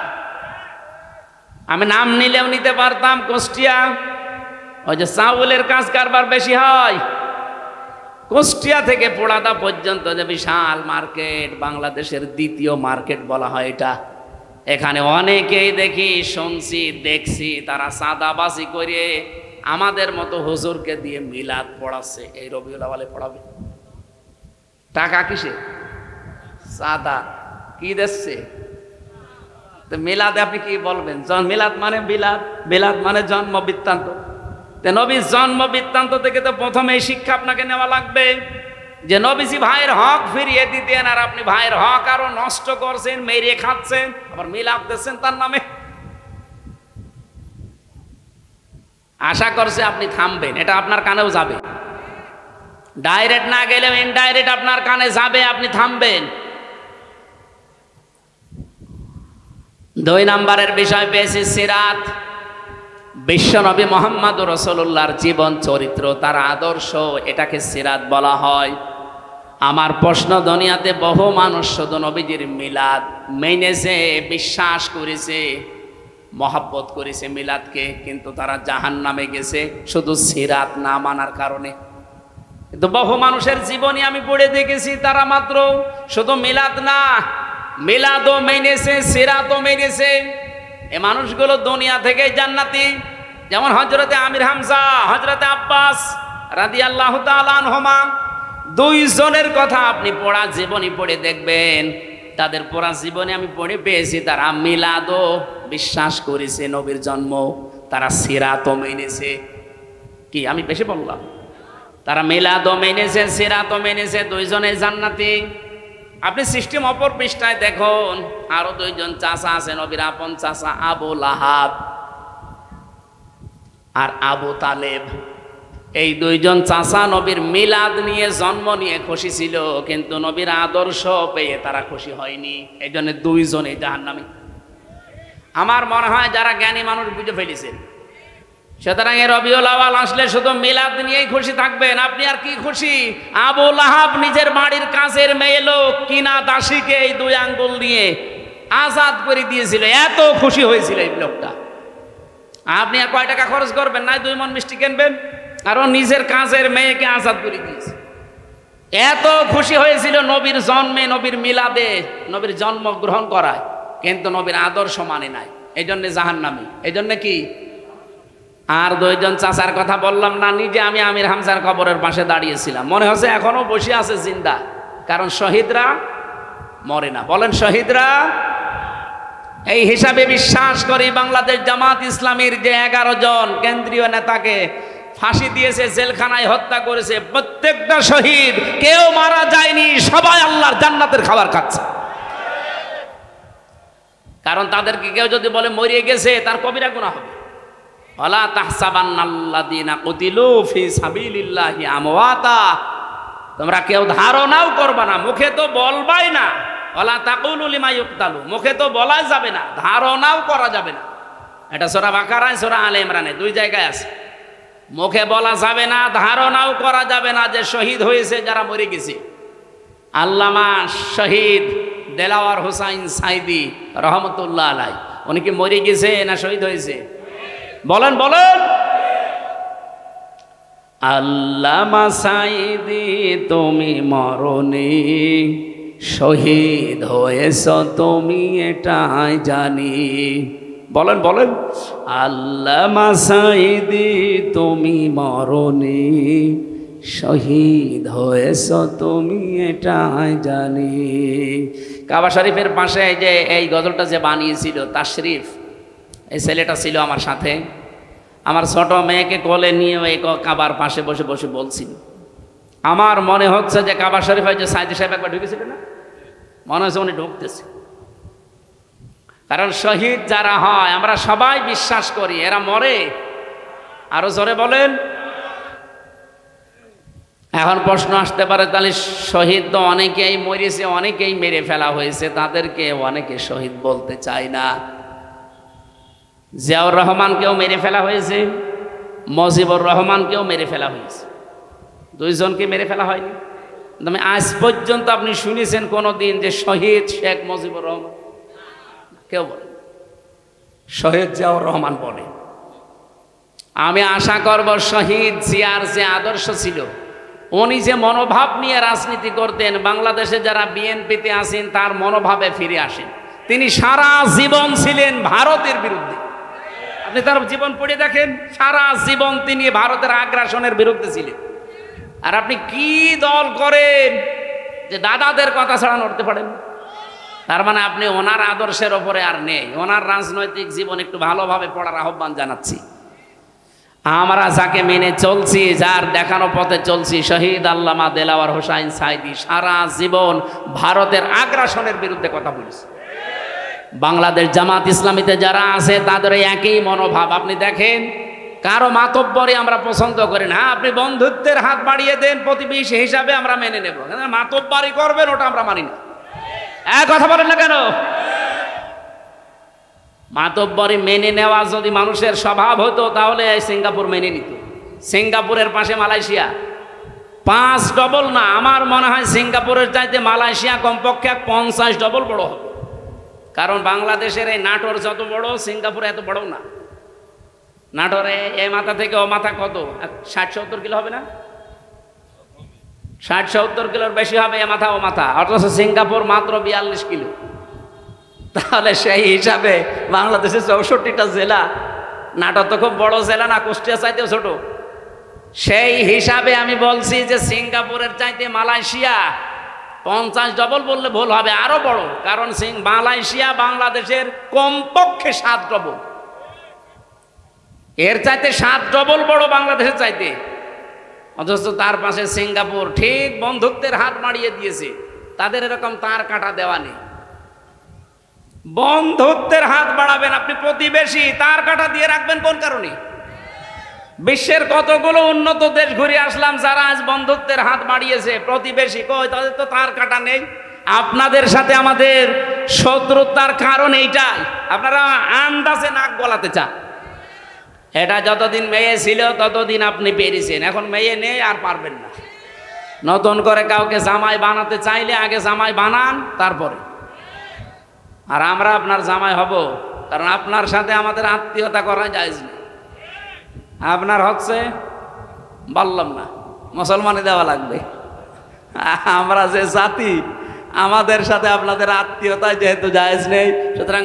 আমি নাম নিলেও নিতে পারতাম। কুষ্টিয়া, ওই যে চাউলের কাজ কারবার বেশি হয়, কুষ্টিয়া থেকে পোড়াদা পর্যন্ত যে বিশাল মার্কেট, বাংলাদেশের দ্বিতীয় মার্কেট বলা হয় এটা। এখানে অনেকেই দেখি, শুনছি, দেখছি, তারা চাঁদাবাজি করে আমাদের মতো হুজুরকে দিয়ে মিলাদ পড়াচ্ছে। এই রবিউল আউয়ালে পড়াবে, টাকা কিসে? চাঁদা। কি দিচ্ছে? তো মিলাদে আপনি কি বলবেন? মিলাদ মানে বিলাদ, বিলাদ মানে জন্ম বৃত্তান্ত। নবীর জন্ম বৃত্তান্ত থেকে তো প্রথমে এই শিক্ষা আপনাকে নেওয়া লাগবে যে নবীজি ভাইয়ের হক ফিরিয়ে দিতেন, আর আপনি ভাইয়ের হক আরো নষ্ট করছেন, মেরে খাচ্ছেন, আবার মিলাদ দিচ্ছেন তার নামে। আশা করছে আপনি থামবেন, এটা আপনার কানেও যাবে, ডাইরেক্ট না গেলেও ইনডাইরেক্ট আপনার কানে যাবে, আপনি থামবেন। 2 নম্বরের বিষয় পেয়েছি সিরাত। বিশ্বনবী মুহাম্মদুর রাসূলুল্লাহর জীবন চরিত্র, তার আদর্শ, এটাকে সিরাত বলা হয়। আমার প্রশ্ন, দুনিয়াতে বহু মানুষ শুধু নবীজির মিলাদ মেনেছে, বিশ্বাস করেছে, মহব্বত করেছে মিলাদকে, কিন্তু তারা জাহান্নামে গেছে শুধু সিরাত না মানার কারণে। কিন্তু বহু মানুষের জীবনী আমি পড়ে দেখেছি, তারা মাত্র শুধু মিলাদ না, মিলাদও মেনেছে, সিরাতও মেনেছে। এই মানুষগুলো দুনিয়া থেকে জান্নাতি। যেমন হযরতে আমির হামজা, হযরতে আব্বাস রাদিয়াল্লাহু তাআলা আনহুমা, 2 জনের কথা আপনি পড়া জীবনী পড়ে দেখবেন। তাদের পড়া জীবনে আমি পড়ে পেয়েছি, তারা মিলাদও বিশ্বাস করেছে, নবীর জন্ম, তারা সিরাতও মেনেছে। কি আমি বেশি বললাম? তারা মিলাদও মেনেছে, সিরাতও মেনেছে, 2 জনে জান্নাতি। আপনি সিস্টেম অপর পৃষ্ঠায় দেখুন, আরো 2 জন চাচা আছে নবীর আপন চাচা, আবু লাহাব আর আবু তালেব। এই 2 জন চাচা নবীর মিলাদ নিয়ে, জন্ম নিয়ে খুশি ছিল, কিন্তু নবীর আদর্শ পেয়ে তারা খুশি হয়নি। এই জন্য 2 জনে জাহান্নামী। আমার মনে হয় যারা জ্ঞানী মানুষ বুঝে ফেলেছেন। সুতরাং এই রবিউল আউয়াল আসলে শুধু মিলাদ নিয়েই খুশি থাকবেন, আপনি আর কি খুশি? আবু লাহাব নিজের বাড়ির কাছের মেয়ে লোক কিনা দাসীকে এই 2 আঙ্গুল দিয়ে আজাদ করে দিয়েছিল, এত খুশি হয়েছিল এই লোকটা। আপনি আর কয় টাকা খরচ করবেন, নাই 2 মণ মিষ্টি কিনবেন, আর ও নিজের কাজের মেয়েকে আজাদ করে দিয়েছে। এত খুশি হয়েছিল নবীর জন্মে, নবীর মিলাদে, নবীর জন্ম গ্রহণ করায়, কিন্তু নবীর আদর্শ মানে নাই, এই জন্যে জাহান্নামী। এই জন্য কি? আর 2 জন চাচার কথা বললাম না, নিজে আমি আমির হামজার কবরের পাশে দাঁড়িয়েছিলাম, মনে হচ্ছে এখনো বসে আছে জিন্দা, কারণ শহীদরা মরে না। বলেন শহীদরা। এই হিসাবে বিশ্বাস করি বাংলাদেশ জামাত ইসলামীর যে 11 জন কেন্দ্রীয় নেতাকে ফাঁসি দিয়েছে, জেলখানায় হত্যা করেছে, প্রত্যেকটা শহীদ, কেউ মারা যায়নি, সবাই আল্লাহর জান্নাতের খাবার খাচ্ছে। কারণ তাদেরকে কেউ যদি বলে মরিয়ে গেছে, তার কবিরা গুনাহ হবে। ওয়ালা তাহসাবান্নাল্লাযীনা কুতিলু ফি সাবিলিল্লাহি আমওয়াতা, তোমরা কেউ ধারণাও করবা না, মুখে তো বলবাই না। ওয়ালা তাকুলু লিমা ইউকতালু, মুখে তো বলা যাবে না, ধারণাও করা যাবে না। এটা সূরা বাকারায়, সূরা আলে ইমরানে 2 জায়গায় আছে। মুখে বলা যাবে না, ধারণাও করা যাবে না যে শহীদ হয়েছে যারা মরে গেছে। আল্লামা শহীদ দেলাওয়ার হোসাইন সাইদি রহমতুল্লাহ আলাই, উনি কি মরে গেছে না শহীদ হয়েছে? বলেন বলেন। আল্লামা সাইদি তুমি মরনি, শহীদ হয়েছ তুমি এটাই জানি। বলেন বলেন। আল্লামা সাইদি তুমি মরনি, শহীদ হয়েছ তুমি এটাই জানি। কাবা শরীফের পাশে যে এই গজলটা যে বানিয়েছিল তাশরিফ, এই ছেলেটা ছিল আমার সাথে, আমার ছোট মেয়েকে কোলে নিয়ে ওই কাবার পাশে বসে বসে বলছিল। আমার মনে হচ্ছে যে কাবা শরীফে যে সাইদি সাহেব একবার ঢুকেছিল না, মনে হচ্ছে উনি ঢুকতেছে। কারণ শহীদ যারা হয় আমরা সবাই বিশ্বাস করি এরা মরে। আরো জোরে বলেন। এখন প্রশ্ন আসতে পারে, তাহলে শহীদ তো অনেকেই মরেছে, অনেকেই মেরে ফেলা হয়েছে, তাদেরকে অনেকে শহীদ বলতে চায় না। জিয়াউর রহমানকেও মেরে ফেলা হয়েছে, মুজিবুর রহমানকেও মেরে ফেলা হয়েছে, 2 জনকে মেরে ফেলা হয়নি। তবে আজ পর্যন্ত আপনি শুনেছেন কোনো দিন যে শহীদ শেখ মুজিবুর রহমান? কেউ বলে। শহীদ জিয়াউর রহমান বলে। আমি আশা করব শহীদ জিয়ার যে আদর্শ ছিল, উনি যে মনোভাব নিয়ে রাজনীতি করতেন, বাংলাদেশে যারা বিএনপিতে আছেন তার মনোভাবে ফিরে আসেন। তিনি সারা জীবন ছিলেন ভারতের বিরুদ্ধে। আপনি তার জীবন পড়ে দেখেন, সারা জীবন তিনি ভারতের আগ্রাসনের বিরুদ্ধে ছিলেন। আর আপনি কি দল করেন যে দাদাদের কথা ছাড়া নড়তে পারেন? তার মানে আপনি ওনার আদর্শের ওপরে আর নেই। ওনার রাজনৈতিক জীবন একটু ভালোভাবে পড়ার আহ্বান জানাচ্ছি। আমরা যাকে মেনে চলছি, যার দেখানো পথে চলছি, শহীদ আল্লামা দেলাওয়ার হোসাইন সাইদি সারা জীবন ভারতের আগ্রাসনের বিরুদ্ধে কথা বলেছে। বাংলাদেশ জামাত ইসলামীতে যারা আছে তাদের একই মনোভাব। আপনি দেখেন, কারো মাতব্বরি আমরা পছন্দ করি না। আপনি বন্ধুত্বের হাত বাড়িয়ে দেন, প্রতিবেশী হিসাবে আমরা মেনে নেব, মাতব্বরি করবেন ওটা আমরা মানি না। কথা বলেন না কেন? মাতব্বরি মেনে নেওয়া যদি মানুষের স্বভাব হতো তাহলে সিঙ্গাপুর মেনে নিত। সিঙ্গাপুরের পাশে মালয়েশিয়া, 5 ডবল না, আমার মনে হয় সিঙ্গাপুরের চাইতে মালয়েশিয়া কমপক্ষে 50 ডবল বড় হবে। কারণ বাংলাদেশের এই নাটোর যত বড়, সিঙ্গাপুর এত বড় না। নাটোরে এই মাথা থেকে ও মাথা কত, 60-70 কিলো হবে না? 60-70 কিলোর বেশি হবে এ মাথা ও মাথা, অথচ সিঙ্গাপুর মাত্র 42 কিলো। তাহলে সেই হিসাবে বাংলাদেশের 64টা জেলা, নাটোর তো খুব বড় জেলা না, কুষ্টিয়া চাইতেও ছোট। সেই হিসাবে আমি বলছি যে সিঙ্গাপুরের চাইতে মালয়েশিয়া 50 ডবল বললে ভুল হবে, আরো বড়। কারণ মালয়েশিয়া বাংলাদেশের কমপক্ষে 7 ডবল, এর চাইতে 7 ডবল বড় বাংলাদেশের চাইতে। অথচ তার পাশে সিঙ্গাপুর ঠিক বন্ধুত্বের হাত বাড়িয়ে দিয়েছে, তাদের এরকম তার কাটা দেওয়া নেই। বন্ধুত্বের হাত বাড়াবেন আপনি, প্রতিবেশী তার কাটা দিয়ে রাখবেন কোন কারণে? বিশ্বের কতগুলো উন্নত দেশ ঘুরে আসলাম, যারা আজ বন্ধুত্বের হাত বাড়িয়েছে, প্রতিবেশী কই, তাদের তো তার কাটা নেই। আপনাদের সাথে আমাদের শত্রুতার কারণ এইটাই, আপনারা আন্দাজে নাক গলাতে চান। এটা যতদিন মেয়ে ছিল ততদিন আপনি পেরেছেন, এখন মেয়ে নেই আর পারবেন না। নতুন করে কাউকে জামাই বানাতে চাইলে আগে জামাই বানান, তারপরে। আর আমরা আপনার জামাই হব, কারণ আপনার সাথে আমাদের আত্মীয়তা করা যায় না। আপনার হচ্ছে বললাম না, মুসলমানই দেওয়া লাগবে। আমরা যে জাতি, আমাদের সাথে আপনাদের আত্মীয়তায় যেহেতু জায়েজ নেই, সুতরাং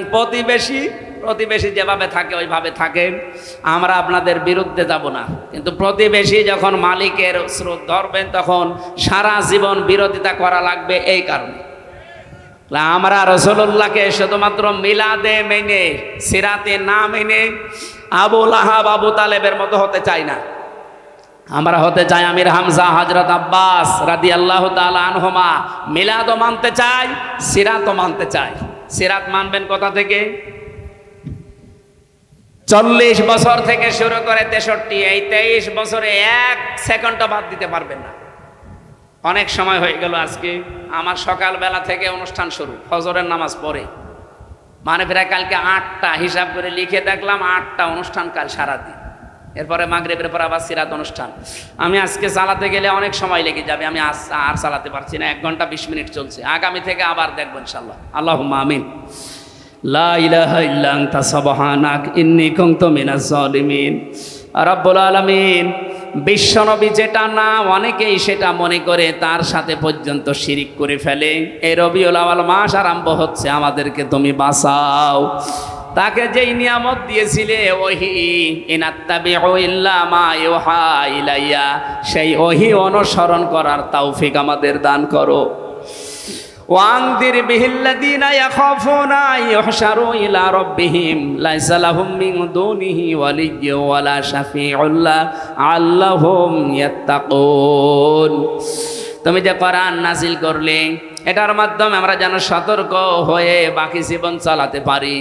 প্রতিবেশী যেভাবে থাকে ওইভাবে থাকেন, আমরা আপনাদের বিরুদ্ধে যাব না। কিন্তু প্রতিবেশী যখন মালিকের স্রোত ধরবেন তখন সারা জীবন বিরোধিতা করা লাগবে। এই কারণে আমরা রাসূলুল্লাহকে শুধুমাত্র মিলাদে মেনে, সিরাতে না মেনে আবু লাহাব আবু তালেবের মতো হতে চাই না। আমরা হতে চাই আমির হামজা হযরত আব্বাস রাদিয়াল্লাহু তাআলা আনহুমা। মিলাদও মানতে চাই, সিরাতও মানতে চাই। সিরাত মানবেন কোথা থেকে? 40 বছর থেকে শুরু করে 63, এই 23 বছরে 1 সেকেন্ডও বাদ দিতে পারবেন না। অনেক সময় হয়ে গেল। আজকে আমার সকালবেলা থেকে অনুষ্ঠান শুরু, ফজরের নামাজ পড়ে, মানে প্রায় কালকে 8টা হিসাব করে লিখে দেখলাম, 8টা অনুষ্ঠান কাল সারাদিন। এরপরে মাগরিবের পর আবার সিরাত অনুষ্ঠান। আমি আজকে চালাতে গেলে অনেক সময় লেগে যাবে, আমি আর চালাতে পারছি না। 1 ঘন্টা 20 মিনিট চলছে। আগামী থেকে আবার দেখবো ইনশাআল্লাহ। আল্লাহুম্মা আমিন। লা ইলাহা ইল্লা আনতা সুবহানাক ইন্নী কুনতু মিনাজ জালিমিন। রব্বুল আলামিন, বিশ্বনবী যেটা না অনেকেই সেটা মনে করে তার সাথে পর্যন্ত শিরিক করে ফেলে। এই রবিউল আউয়াল মাস আরম্ভ হচ্ছে, আমাদেরকে তুমি বাঁচাও। তাকে যেই নিয়ামত দিয়েছিলে ওহি, ইনাত্তাবিউ ইল্লা মা ইউহা ইলাইয়া, সেই ওহি অনুসরণ করার তৌফিক আমাদের দান করো। ওয়ানদির বিহিল্লাযীনা ইয়াখাফুনা ইউহশারু ইলা রাব্বিহিম লাইসা লাহুম মিন দুনিহি ওয়ালিয়্যুন ওয়ালা শাফিউন আল্লাহুম ইয়াত্তাকুন। তুমি যে কোরআন নাযিল করলে, এটার মাধ্যমে আমরা যেন সতর্ক হয়ে বাকি জীবন চালাতে পারি।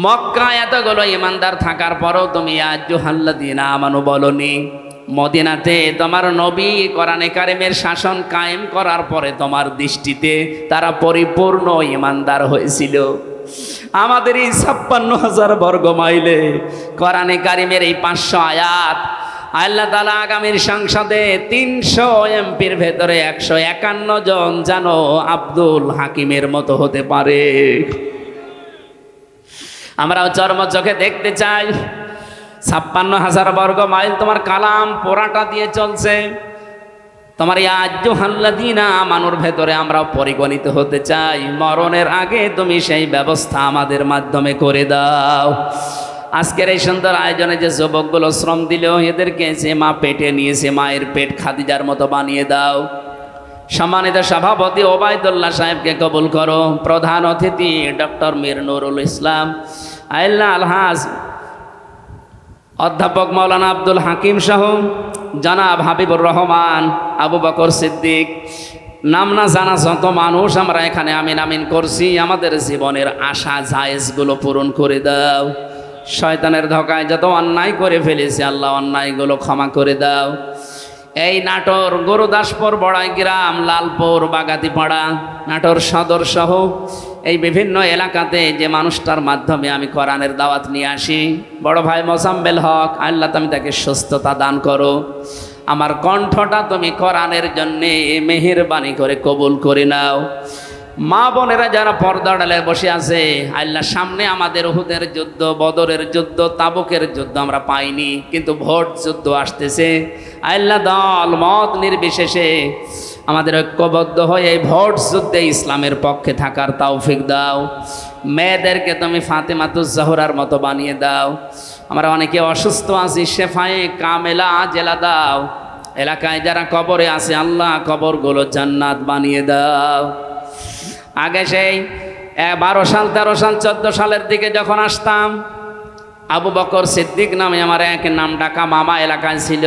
মক্কায় এতগুলো ইমানদার থাকার পরও তুমি আইয়ুহাল্লাযীনা আমানু বলনি। মদিনাতে তোমার নবী কোরআনে কারিমের শাসন কায়েম করার পরে তোমার দৃষ্টিতে তারা পরিপূর্ণ ইমানদার হয়েছিল। আমাদের এই 56,000 বর্গ মাইলে কোরআনে কারিমের এই 500 আয়াত আল্লাহ তাআলা আগামীর সংসদে 300 এমপির ভেতরে 151 জন যেন আব্দুল হাকিমের মতো হতে পারে। আমরাও চর্ম চোখে দেখতে চাই। 56,000 বর্গ মাইল তোমার কালাম পোড়াটা দিয়ে চলছে। তোমার ইয়া আইয়ুহাল্লাযীনা আমানুর ভেতরে আমরাও পরিগণিত হতে চাই। মরণের আগে তুমি সেই ব্যবস্থা আমাদের মাধ্যমে করে দাও। আজকের এই সুন্দর আয়োজনে যে যুবকগুলো শ্রম দিল, এদেরকে যে মা পেটে নিয়েছে, মায়ের পেট খাদিজার মতো বানিয়ে দাও। সম্মানিত সভাপতি ওবায়দুল্লাহ সাহেবকে কবুল করো। প্রধান অতিথি ডক্টর মীর নুরুল ইসলাম, আল্লাহ আলহাজ অধ্যাপক মাওলানা আব্দুল হাকিম সহ জনাব হাবিবুর রহমান, আবু বকর সিদ্দিক, নাম না জানা যত মানুষ আমরা এখানে আমিন আমিন করছি। আমাদের জীবনের আশা জায়েজগুলো পূরণ করে দাও। শয়তানের ধোকায় যত অন্যায় করে ফেলেছি আল্লাহ, অন্যায়গুলো ক্ষমা করে দাও। এই নাটোর গুরুদাসপুর, বড়াই গ্রাম, লালপুর, বাগাতিপাড়া, নাটোর সদর সহ এই বিভিন্ন এলাকাতে যে মানুষটার মাধ্যমে আমি কোরআনের দাওয়াত নিয়ে আসি, বড় ভাই মোজাম্মেল হক, আল্লাহ তুমি তাকে সুস্থতা দান করো। আমার কণ্ঠটা তুমি কোরআনের জন্যে মেহেরবানি করে কবুল করে নাও। মা বোনেরা যারা পর্দা ডালে বসে আছে, আল্লাহ সামনে আমাদের উহুদের যুদ্ধ, বদরের যুদ্ধ, তাবুকের যুদ্ধ আমরা পাইনি, কিন্তু ভোট যুদ্ধ আসতেছে। আল্লাহ দল মত নির্বিশেষে আমাদের ঐক্যবদ্ধ হয়ে এই ভোট যুদ্ধে ইসলামের পক্ষে থাকার তৌফিক দাও। মেয়েদেরকে তুমি ফাতেমাতুজ জাহরার মতো বানিয়ে দাও। আমরা অনেকে অসুস্থ আছি, শেফায়ে কামেলা জেলা দাও। এলাকায় যারা কবরে আছে আল্লাহ কবরগুলো জান্নাত বানিয়ে দাও। আগে সেই 12 সাল 13 সাল 14 সালের দিকে যখন আসতাম, আবু বকর সিদ্দিক নামে আমার এক নাম ডাকা মামা এলাকায় ছিল।